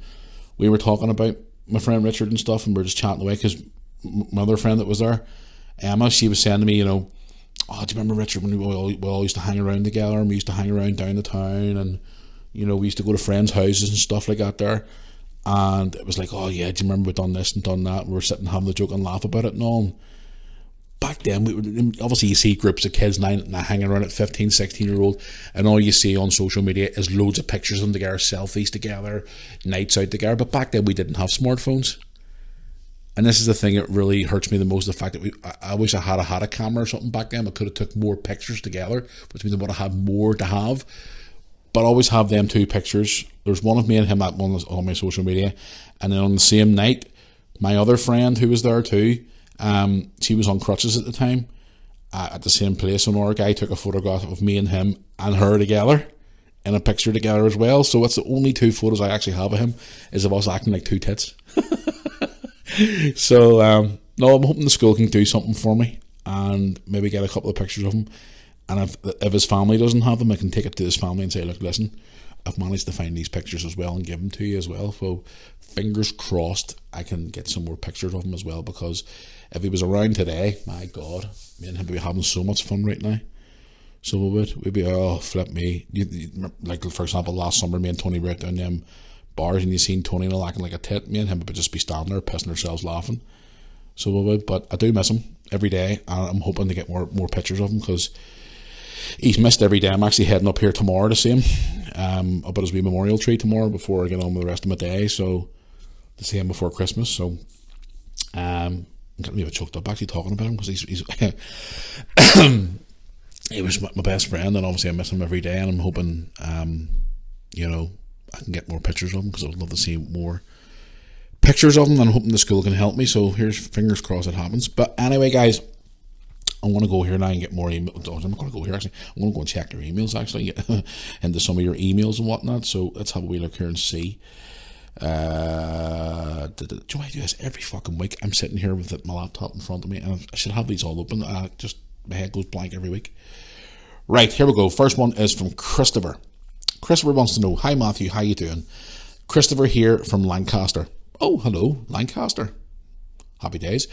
we were talking about my friend Richard and stuff, and we were just chatting away, because my other friend that was there, Emma, she was saying to me, you know, oh, do you remember, Richard, when we all used to hang around together, and we used to hang around down the town, and you know, we used to go to friends' houses and stuff like that there. And it was like, oh yeah, do you remember we done this and done that? We were sitting having a joke and laugh about it and all. And back then, obviously you see groups of kids now hanging around at 15, 16-year-old, and all you see on social media is loads of pictures of them together, selfies together, nights out together. But back then we didn't have smartphones. And this is the thing that really hurts me the most, the fact that I wish I had a camera or something back then. I could have took more pictures together, which means I would have had more to have. But I always have them two pictures. There's one of me and him, that one on my social media. And then on the same night, my other friend who was there too, she was on crutches at the time, at the same place. So another guy took a photograph of me and him and her together in a picture together as well. So it's the only two photos I actually have of him, is of us acting like two tits. So no, I'm hoping the school can do something for me and maybe get a couple of pictures of him. And if his family doesn't have them, I can take it to his family and say, look, listen, I've managed to find these pictures as well and give them to you as well. So fingers crossed I can get some more pictures of him as well, because if he was around today, my God, me and him would be having so much fun right now. So we'd be, oh, flip me. Like, for example, last summer, me and Tony were out down them bars, and you seen Tony and all acting like a tit. Me and him would just be standing there pissing ourselves laughing. So we would, but I do miss him every day, and I'm hoping to get more pictures of him, because he's missed every day. I'm actually heading up here tomorrow to see him, up at his wee memorial tree tomorrow before I get on with the rest of my day, so to see him before Christmas. So I'm getting me a bit choked up actually talking about him, because he's he was my best friend, and obviously I miss him every day, and I'm hoping you know, I can get more pictures of him, because I would love to see more pictures of him, and I'm hoping the school can help me. So here's fingers crossed it happens. But anyway, guys, I want to go here now and get more emails. I'm not going to go here actually. I'm going to go and check your emails actually, get into some of your emails and whatnot. So let's have a wee look here and see. Do I do this every fucking week? I'm sitting here with my laptop in front of me, and I should have these all open. Just my head goes blank every week. Right, here we go. First one is from Christopher. Christopher wants to know, hi Matthew, how you doing? Christopher here from Lancaster. Oh, hello, Lancaster. Happy days.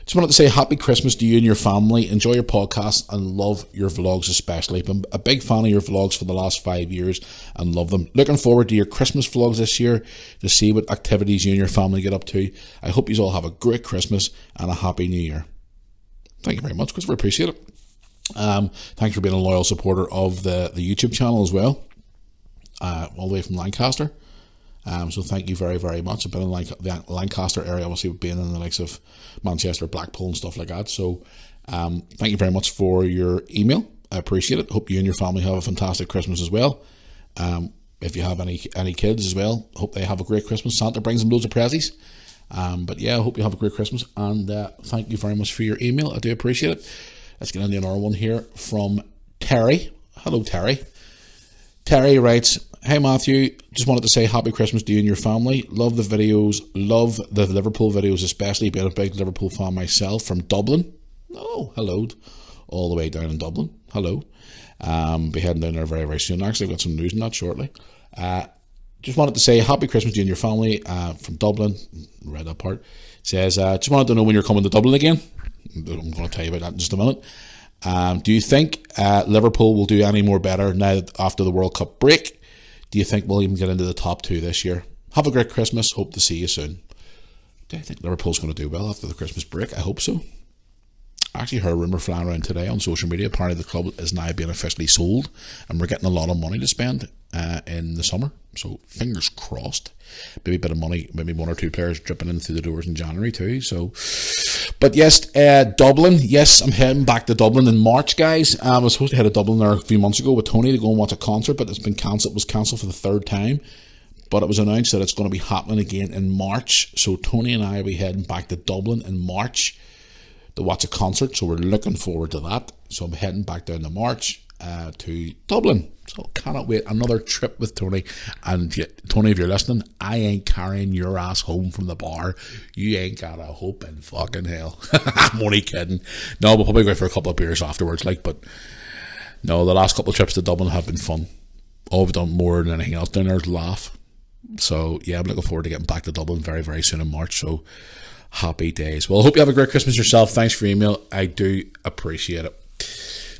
Just wanted to say happy Christmas to you and your family. Enjoy your podcast and love your vlogs especially. Been a big fan of your vlogs for the last 5 years and love them. Looking forward to your Christmas vlogs this year to see what activities you and your family get up to. I hope you all have a great Christmas and a happy New Year. Thank you very much, Christopher. Appreciate it. Thanks for being a loyal supporter of the YouTube channel as well. All the way from Lancaster. So thank you very, very much. I've been in the Lancaster area, obviously being in the likes of Manchester, Blackpool and stuff like that. So thank you very much for your email. I appreciate it. Hope you and your family have a fantastic Christmas as well. If you have any kids as well, hope they have a great Christmas. Santa brings them loads of presents. But yeah, I hope you have a great Christmas, and thank you very much for your email. I do appreciate it. Let's get into another one here from Terry. Hello, Terry. Terry writes, "Hey Matthew, just wanted to say happy Christmas to you and your family. Love the videos, love the Liverpool videos, especially being a big Liverpool fan myself from Dublin." Oh, hello. All the way down in Dublin. Hello. Be heading down there very, very soon. Actually, I've got some news on that shortly. Just wanted to say happy Christmas to you and your family from Dublin. Read that part. Says, just wanted to know when you're coming to Dublin again. I'm going to tell you about that in just a minute. Do you think Liverpool will do any more better now after the World Cup break? Do you think we'll even get into the top 2 this year? Have a great Christmas. Hope to see you soon. Do I think Liverpool's going to do well after the Christmas break? I hope so. I actually heard a rumour flying around today on social media. Apparently the club is now being officially sold and we're getting a lot of money to spend in the summer. So fingers crossed. Maybe a bit of money, maybe 1 or 2 players dripping in through the doors in January too. So, but yes, Dublin. Yes, I'm heading back to Dublin in March, guys. I was supposed to head to Dublin there a few months ago with Tony to go and watch a concert, but it's been cancelled. It was cancelled for the 3rd time. But it was announced that it's going to be happening again in March. So Tony and I will be heading back to Dublin in March to watch a concert, so we're looking forward to that. So I'm heading back down to March to Dublin, so cannot wait. Another trip with Tony. And Tony, if you're listening, I ain't carrying your ass home from the bar. You ain't got a hope in fucking hell. I'm only kidding. No, we'll probably go for a couple of beers afterwards, but no, the last couple of trips to Dublin have been fun. All we've done more than anything else down there is laugh. So yeah, I'm looking forward to getting back to Dublin very, very soon in March. So happy days. Well, I hope you have a great Christmas yourself. Thanks for your email. I do appreciate it.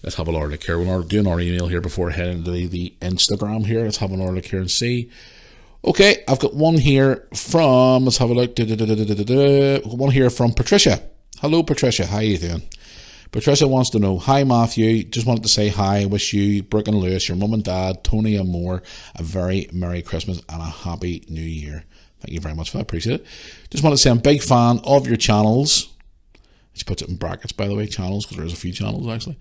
Let's have a look here. We're doing our email here before heading to the Instagram here. Let's have a look here and see. Okay, I've got one here from, let's have a look. One here from Patricia. Hello, Patricia. How you doing? Patricia wants to know, hi Matthew, just wanted to say hi. Wish you, Brooke and Lewis, your mum and dad, Tony and more, a very Merry Christmas and a Happy New Year. Thank you very much for that. Appreciate it. Just want to say I'm a big fan of your channels. She puts it in brackets, by the way, channels, because there's a few channels actually.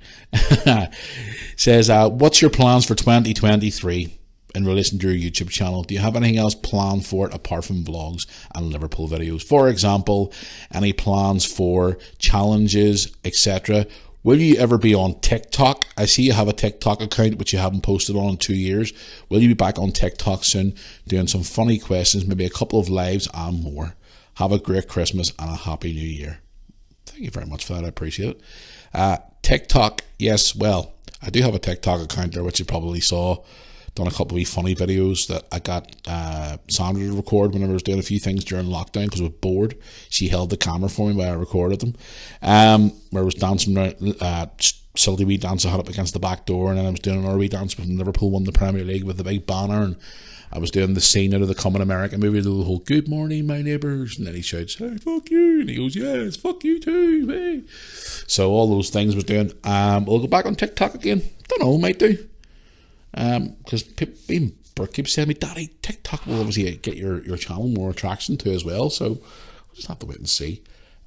Says, what's your plans for 2023 in relation to your YouTube channel? Do you have anything else planned for it apart from vlogs and Liverpool videos? For example, any plans for challenges, etc.? Will you ever be on TikTok? I see you have a TikTok account which you haven't posted on in 2 years. Will you be back on TikTok soon, doing some funny questions, maybe a couple of lives and more? Have a great Christmas and a Happy New Year. Thank you very much for that. I appreciate it. TikTok, yes, well, I do have a TikTok account there, which you probably saw. Done a couple of funny videos that I got Sandra to record whenever I was doing a few things during lockdown because I was bored. She held the camera for me while I recorded them. Where I was dancing around, silly wee dance I had up against the back door, and then I was doing another wee dance when Liverpool won the Premier League with the big banner, and I was doing the scene out of the Coming America movie, the whole "Good morning, my neighbours," and then he shouts, "Hey, fuck you," and he goes, "Yes, fuck you too, hey." So all those things I was doing. We'll go back on TikTok again. Don't know, might do. Because even Brooke keeps saying to me, "Daddy, TikTok will obviously get your channel more attraction to as well." So we'll just have to wait and see.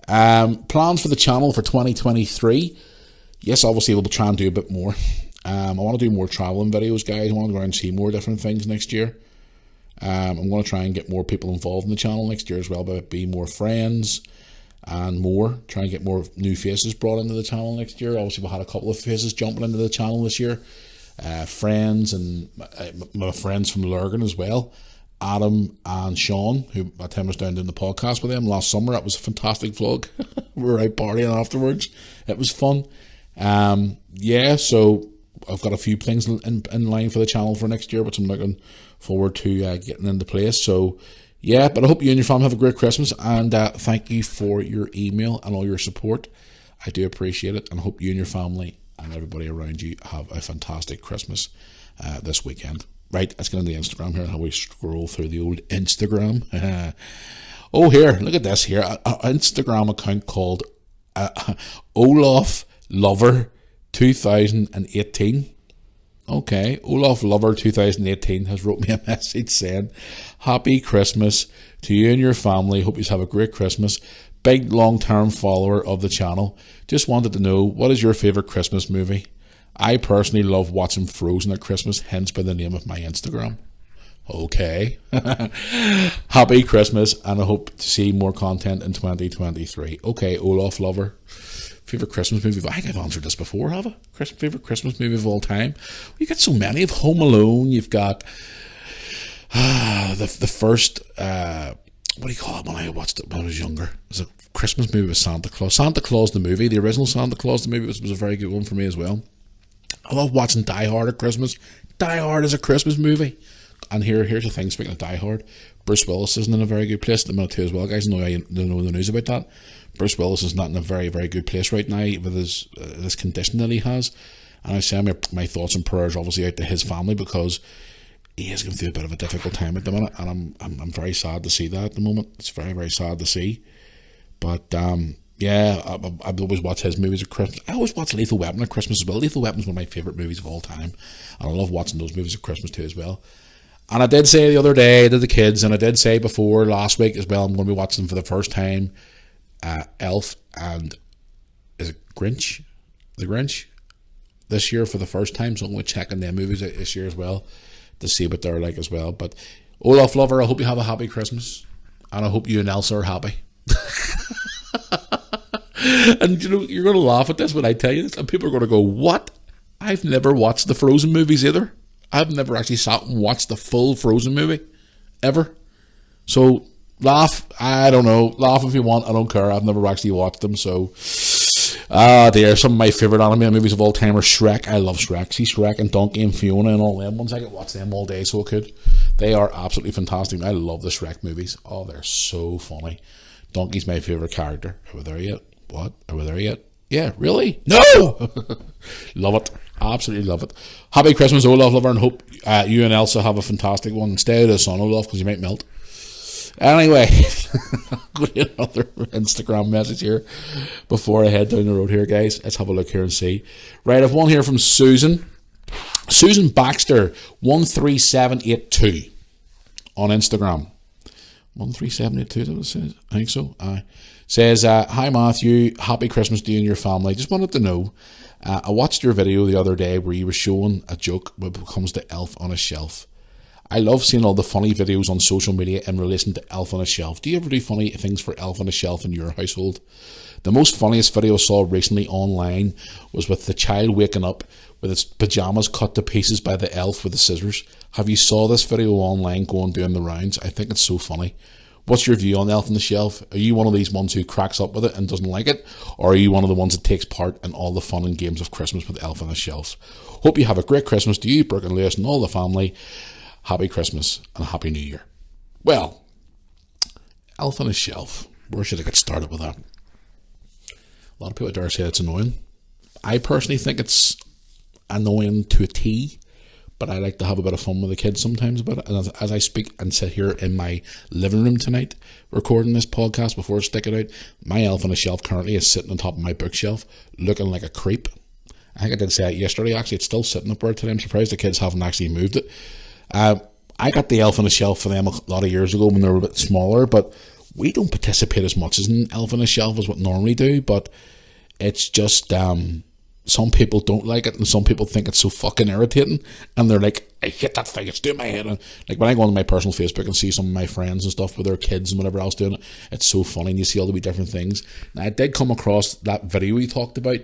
Plans for the channel for 2023. Yes, obviously we'll try and do a bit more. I want to do more travelling videos, guys. I want to go around and see more different things next year. I'm going to try and get more people involved in the channel next year as well, but be more friends and more. Try and get more new faces brought into the channel next year. Obviously, we had a couple of faces jumping into the channel this year. Friends and my friends from Lurgan as well. Adam and Sean, who at time was down doing the podcast with them last summer. It was a fantastic vlog. We were out partying afterwards. It was fun. Yeah, so I've got a few things in line for the channel for next year, which I'm looking forward to getting into place. So yeah, but I hope you and your family have a great Christmas, and thank you for your email and all your support. I do appreciate it, and I hope you and your family and everybody around you have a fantastic Christmas this weekend. Right, let's get on the Instagram here. How we scroll through the old Instagram. Oh, here, look at this here. An Instagram account called Olaf Lover 2018. Okay. Olaf Lover 2018 has wrote me a message saying, Happy Christmas to you and your family. Hope you have a great Christmas. Big long-term follower of the channel. Just wanted to know, what is your favourite Christmas movie? I personally love watching Frozen at Christmas, hence by the name of my Instagram. Okay. Happy Christmas, and I hope to see more content in 2023. Okay, Olaf Lover. Favourite Christmas movie? I think I've answered this before, have I? Favourite Christmas movie of all time? You got so many. Of Home Alone. You've got the first. What do you call it? When I watched it when I was younger, it was a Christmas movie with Santa Claus. Santa Claus the movie, the original Santa Claus the movie was a very good one for me as well. I love watching Die Hard at Christmas. Die Hard is a Christmas movie. And here's the thing. Speaking of Die Hard, Bruce Willis isn't in a very good place at the minute too as well, guys. I know the news about that. Bruce Willis is not in a very, very good place right now with his this condition that he has. And I say my thoughts and prayers obviously out to his family, because he is going through a bit of a difficult time at the minute, and I'm very sad to see that at the moment. It's very, very sad to see. But yeah, I always watch his movies at Christmas. I always watch Lethal Weapon at Christmas as well. Lethal Weapon is one of my favourite movies of all time, and I love watching those movies at Christmas too as well. And I did say the other day to the kids, and I did say before last week as well, I'm going to be watching for the first time Elf and is it Grinch? The Grinch this year for the first time, so I'm going to check on their movies out this year as well to see what they're like as well. But Olaf Lover, I hope you have a happy Christmas, and I hope you and Elsa are happy. And you know, you're going to laugh at this when I tell you this, and people are going to go, what? I've never watched the Frozen movies either. I've never actually sat and watched the full Frozen movie ever. So laugh, I don't know, laugh if you want, I don't care. I've never actually watched them. So they are some of my favourite anime movies of all time are Shrek. I love Shrek. See Shrek and Donkey and Fiona and all them ones. I could watch them all day, so I could. They are absolutely fantastic. I love the Shrek movies. Oh, they're so funny. Donkey's my favourite character. Are we there yet? What? Are we there yet? Yeah, really? No! Love it. Absolutely love it. Happy Christmas, Olaf Lover, and hope you and Elsa have a fantastic one. Stay out of the sun, Olaf, because you might melt. Anyway, I'll go to another Instagram message here before I head down the road here, guys. Let's have a look here and see. Right, I've one here from Susan. Susan Baxter, 13782 on Instagram. 13782, that what it says? I think so. Says, hi Matthew, happy Christmas to you and your family. Just wanted to know, I watched your video the other day where you were showing a joke when it comes to Elf on a Shelf. I love seeing all the funny videos on social media in relation to Elf on a Shelf. Do you ever do funny things for Elf on a Shelf in your household? The most funniest video I saw recently online was with the child waking up with its pyjamas cut to pieces by the elf with the scissors. Have you saw this video online going doing the rounds? I think it's so funny. What's your view on Elf on the Shelf? Are you one of these ones who cracks up with it and doesn't like it? Or are you one of the ones that takes part in all the fun and games of Christmas with Elf on the Shelf? Hope you have a great Christmas to you, Brooke and Lewis, and all the family. Happy Christmas and Happy New Year. Well, Elf on a Shelf. Where should I get started with that? A lot of people dare say it's annoying. I personally think it's annoying to a T, but I like to have a bit of fun with the kids sometimes about it. And as I speak and sit here in my living room tonight, recording this podcast before I stick it out, my Elf on a Shelf currently is sitting on top of my bookshelf, looking like a creep. I think I did say it yesterday, actually. It's still sitting up there today. I'm surprised the kids haven't actually moved it. I got the Elf on a Shelf for them a lot of years ago when they were a bit smaller, but we don't participate as much as an Elf on a Shelf as what normally do, but it's just some people don't like it and some people think it's so fucking irritating and they're like, I hate that thing, it's doing my head. And like when I go on my personal Facebook and see some of my friends and stuff with their kids and whatever else doing it, it's so funny and you see all the wee different things. Now I did come across that video we talked about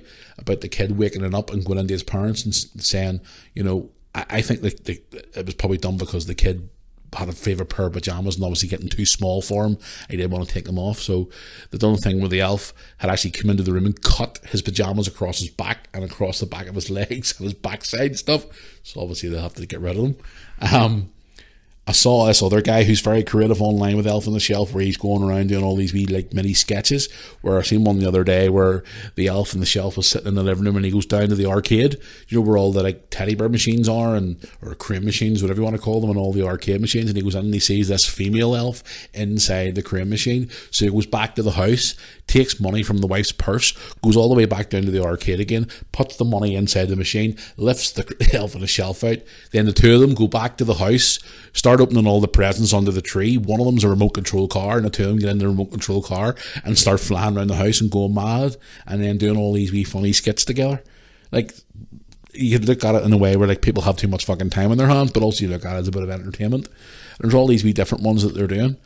the kid waking it up and going into his parents and saying, you know, I think that it was probably done because the kid had a favourite pair of pyjamas and obviously getting too small for him. He didn't want to take them off. So the done thing where the elf had actually come into the room and cut his pyjamas across his back and across the back of his legs and his backside and stuff. So obviously they'll have to get rid of them. I saw this other guy who's very creative online with Elf on the Shelf, where he's going around doing all these wee like mini sketches. Where I seen one the other day where the Elf on the Shelf was sitting in the living room and he goes down to the arcade, you know, where all the like teddy bear machines are, and or crane machines, whatever you want to call them, and all the arcade machines. And he goes in and he sees this female elf inside the crane machine. So he goes back to the house, takes money from the wife's purse, goes all the way back down to the arcade again, puts the money inside the machine, lifts the Elf on the Shelf out. Then the two of them go back to the house, start opening all the presents under the tree. One of them's a remote control car, and the two of them get in the remote control car and start flying around the house and going mad, and then doing all these wee funny skits together. Like, you could look at it in a way where like people have too much fucking time in their hands, but also you look at it as a bit of entertainment. There's all these wee different ones that they're doing.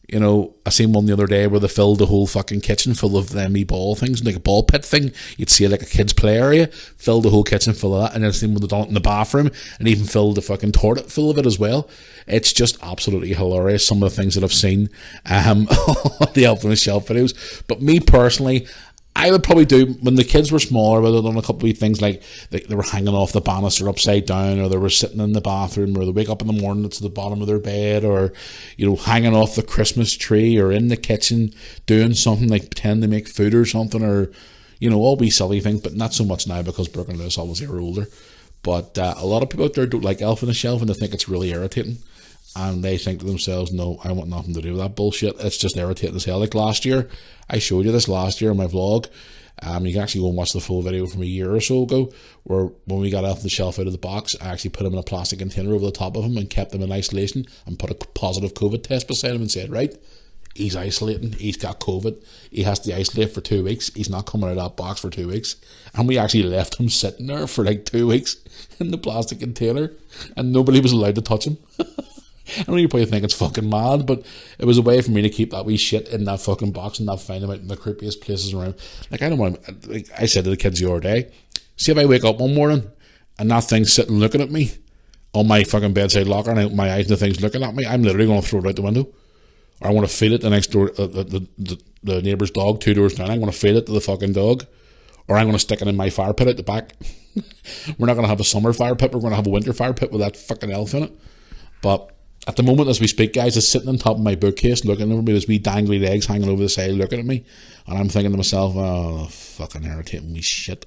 You know, I seen one the other day where they filled the whole fucking kitchen full of them wee ball things, like a ball pit thing. You'd see like a kid's play area, filled the whole kitchen full of that, and then I seen when they done it in the bathroom, and even filled the fucking toilet full of it as well. It's just absolutely hilarious, some of the things that I've seen on the Elf on the Shelf videos. But me personally, I would probably do, when the kids were smaller, I would have done a couple of things like they were hanging off the banister upside down, or they were sitting in the bathroom, or they wake up in the morning, it's at the bottom of their bed, or, you know, hanging off the Christmas tree, or in the kitchen doing something like pretend to make food or something, or, you know, all wee silly things, but not so much now because Brooke and Lewis obviously are older. But a lot of people out there don't like Elf on the Shelf, and they think it's really irritating. And they think to themselves, no, I want nothing to do with that bullshit. It's just irritating as hell. Like last year, I showed you this last year in my vlog. You can actually go and watch the full video from a year or so ago, where when we got Elf on the Shelf out of the box, I actually put him in a plastic container over the top of him and kept him in isolation and put a positive COVID test beside him and said, right, he's isolating, he's got COVID, he has to isolate for 2 weeks, he's not coming out of that box for 2 weeks. And we actually left him sitting there for like 2 weeks in the plastic container, and nobody was allowed to touch him. I know you probably think it's fucking mad, but it was a way for me to keep that wee shit in that fucking box and not find him out in the creepiest places around. Like, I don't want, like I said to the kids the other day, see if I wake up one morning and that thing's sitting looking at me on my fucking bedside locker, and I open my eyes and the thing's looking at me, I'm literally going to throw it out the window. Or I want to feed it the next door, the neighbour's dog 2 doors down. I'm going to feed it to the fucking dog. Or I'm going to stick it in my fire pit at the back. We're not going to have a summer fire pit, we're going to have a winter fire pit with that fucking elf in it. But at the moment as we speak, guys, it's sitting on top of my bookcase looking over me, there's wee dangly legs hanging over the side looking at me, and I'm thinking to myself, oh, fucking irritating me shit.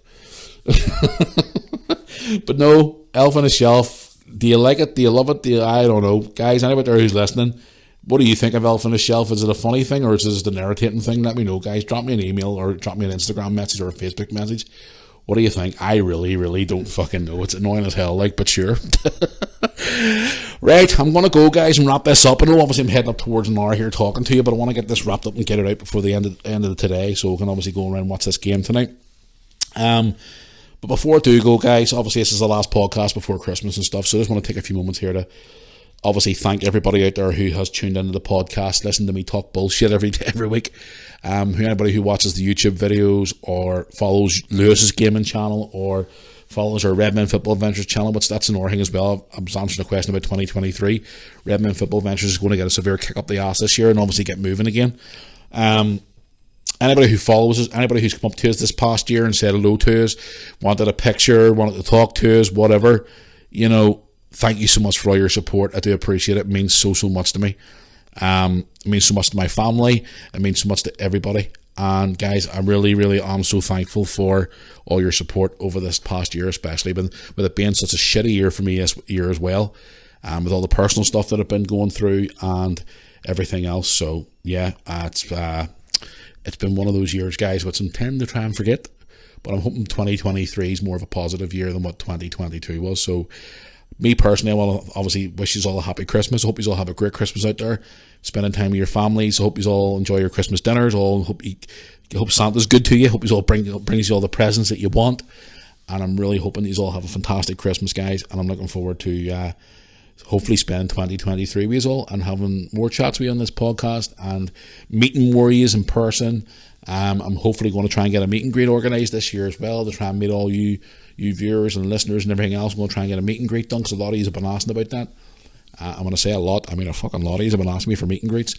But no, Elf on the Shelf, do you like it, do you love it, I don't know. Guys, anybody there who's listening, what do you think of Elf on the Shelf? Is it a funny thing, or is it just an irritating thing? Let me know, guys. Drop me an email or drop me an Instagram message or a Facebook message. What do you think? I really don't fucking know. It's annoying as hell, like, but sure. Right, I'm going to go, guys, and wrap this up. I know obviously I'm heading up towards an hour here talking to you, but I want to get this wrapped up and get it out before the end of the today, so we can obviously go around and watch this game tonight. But before I do go, guys, obviously this is the last podcast before Christmas and stuff, so I just want to take a few moments here to obviously thank everybody out there who has tuned into the podcast, listen to me talk bullshit every week. Anybody who watches the YouTube videos or follows Lewis's gaming channel or follows our Redmen Football Ventures channel, which that's another thing as well. I was answering a question about 2023. Redmen Football Ventures is going to get a severe kick up the ass this year and obviously get moving again. Anybody who follows us, anybody who's come up to us this past year and said hello to us, wanted a picture, wanted to talk to us, whatever, you know, thank you so much for all your support. I do appreciate it. It means so much to me. It means so much to my family. It means so much to everybody. And guys, I really am so thankful for all your support over this past year, especially with it being such a shitty year for me this year as well, with all the personal stuff that I've been going through and everything else. So yeah, it's been one of those years, guys, which I'm tending to try and forget, but I'm hoping 2023 is more of a positive year than what 2022 was. So me personally, I want to obviously wish you all a happy Christmas. I hope you all have a great Christmas out there, spending time with your families. I hope you all enjoy your Christmas dinners. Hope Santa's good to you. Hope you all brings you all the presents that you want. And I'm really hoping you all have a fantastic Christmas, guys. And I'm looking forward to hopefully spending 2023 with you all and having more chats with you on this podcast and meeting more of you in person. I'm hopefully going to try and get a meet and greet organised this year as well to try and meet all you viewers and listeners and everything else. I'm going to try and get a meet and greet done because a lot of you have been asking about that. I'm going to say a lot. I mean, a fucking lot of you have been asking me for meet and greets.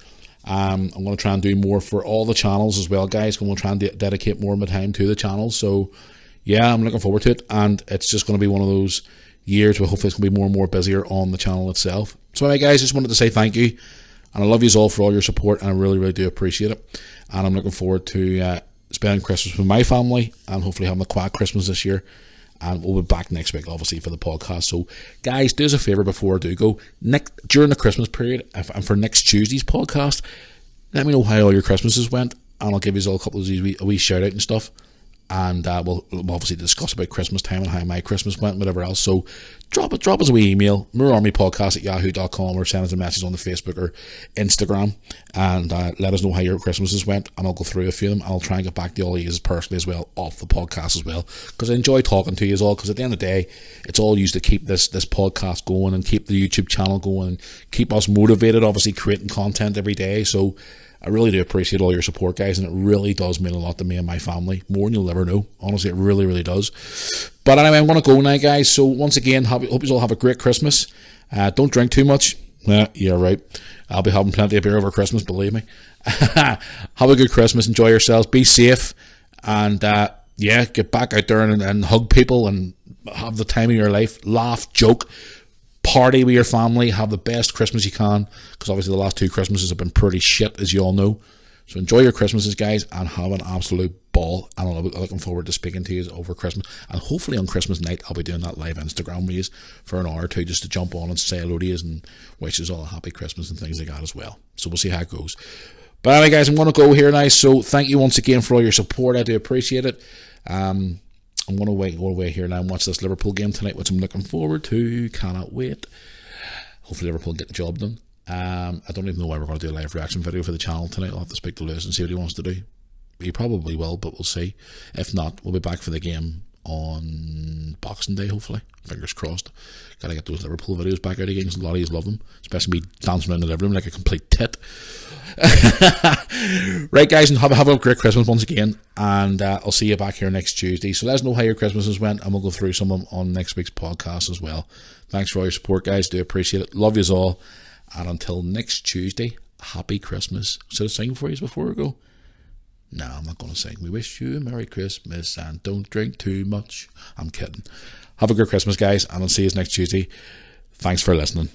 I'm going to try and do more for all the channels as well, guys. I'm going to try and dedicate more of my time to the channels. So, yeah, I'm looking forward to it. And it's just going to be one of those years, but hopefully it's going to be more and more busier on the channel itself. So anyway, guys, just wanted to say thank you, and I love you all for all your support, and I really, really do appreciate it. And I'm looking forward to spending Christmas with my family, and hopefully having a quiet Christmas this year. And we'll be back next week, obviously, for the podcast. So, guys, do us a favour before I do go. During the Christmas period, and for next Tuesday's podcast, let me know how all your Christmases went, and I'll give you all a couple of these wee shout out and stuff. And we'll obviously discuss about Christmas time and how my Christmas went and whatever else. So drop us a wee email, mirrorarmypodcast@yahoo.com, or send us a message on the Facebook or Instagram, and let us know how your Christmases went, and I'll go through a few of them. I'll try and get back to all of you personally as well, off the podcast as well, because I enjoy talking to you all, because at the end of the day, it's all used to keep this podcast going and keep the YouTube channel going and keep us motivated, obviously creating content every day. So I really do appreciate all your support, guys, and it really does mean a lot to me and my family, more than you'll ever know. Honestly, it really, really does. But anyway, I'm going to go now, guys. So once again, hope you all have a great Christmas. Don't drink too much. Yeah, right. I'll be having plenty of beer over Christmas, believe me. Have a good Christmas. Enjoy yourselves. Be safe. And get back out there and hug people and have the time of your life. Laugh, joke, party with your family, have the best Christmas you can, because obviously the last 2 Christmases have been pretty shit, as you all know. So enjoy your Christmases, guys, and have an absolute ball. And I'm looking forward to speaking to you over Christmas, and hopefully on Christmas night I'll be doing that live Instagram with you for an hour or two, just to jump on and say hello to you and wish you all a happy Christmas and things like that as well. So we'll see how it goes. But anyway, guys, I'm going to go here now. So thank you once again for all your support. I do appreciate it. I'm going to go away here now and watch this Liverpool game tonight, which I'm looking forward to. Cannot wait. Hopefully Liverpool get the job done. I don't even know why we're going to do a live reaction video for the channel tonight. I'll have to speak to Lewis and see what he wants to do. He probably will, but we'll see. If not, we'll be back for the game on Boxing Day, hopefully. Fingers crossed. Gotta get those Liverpool videos back out again, because a lot of you love them, especially me dancing around the living room like a complete tit. Right, guys, and have a great Christmas once again, and I'll see you back here next Tuesday. So let us know how your Christmases went, and we'll go through some of them on next week's podcast as well. Thanks for all your support, guys. Do appreciate it. Love yous all, and until next Tuesday, happy Christmas. Should I sing for you before we go? No, I'm not going to sing. We wish you a Merry Christmas and don't drink too much. I'm kidding. Have a good Christmas, guys, and I'll see you next Tuesday. Thanks for listening.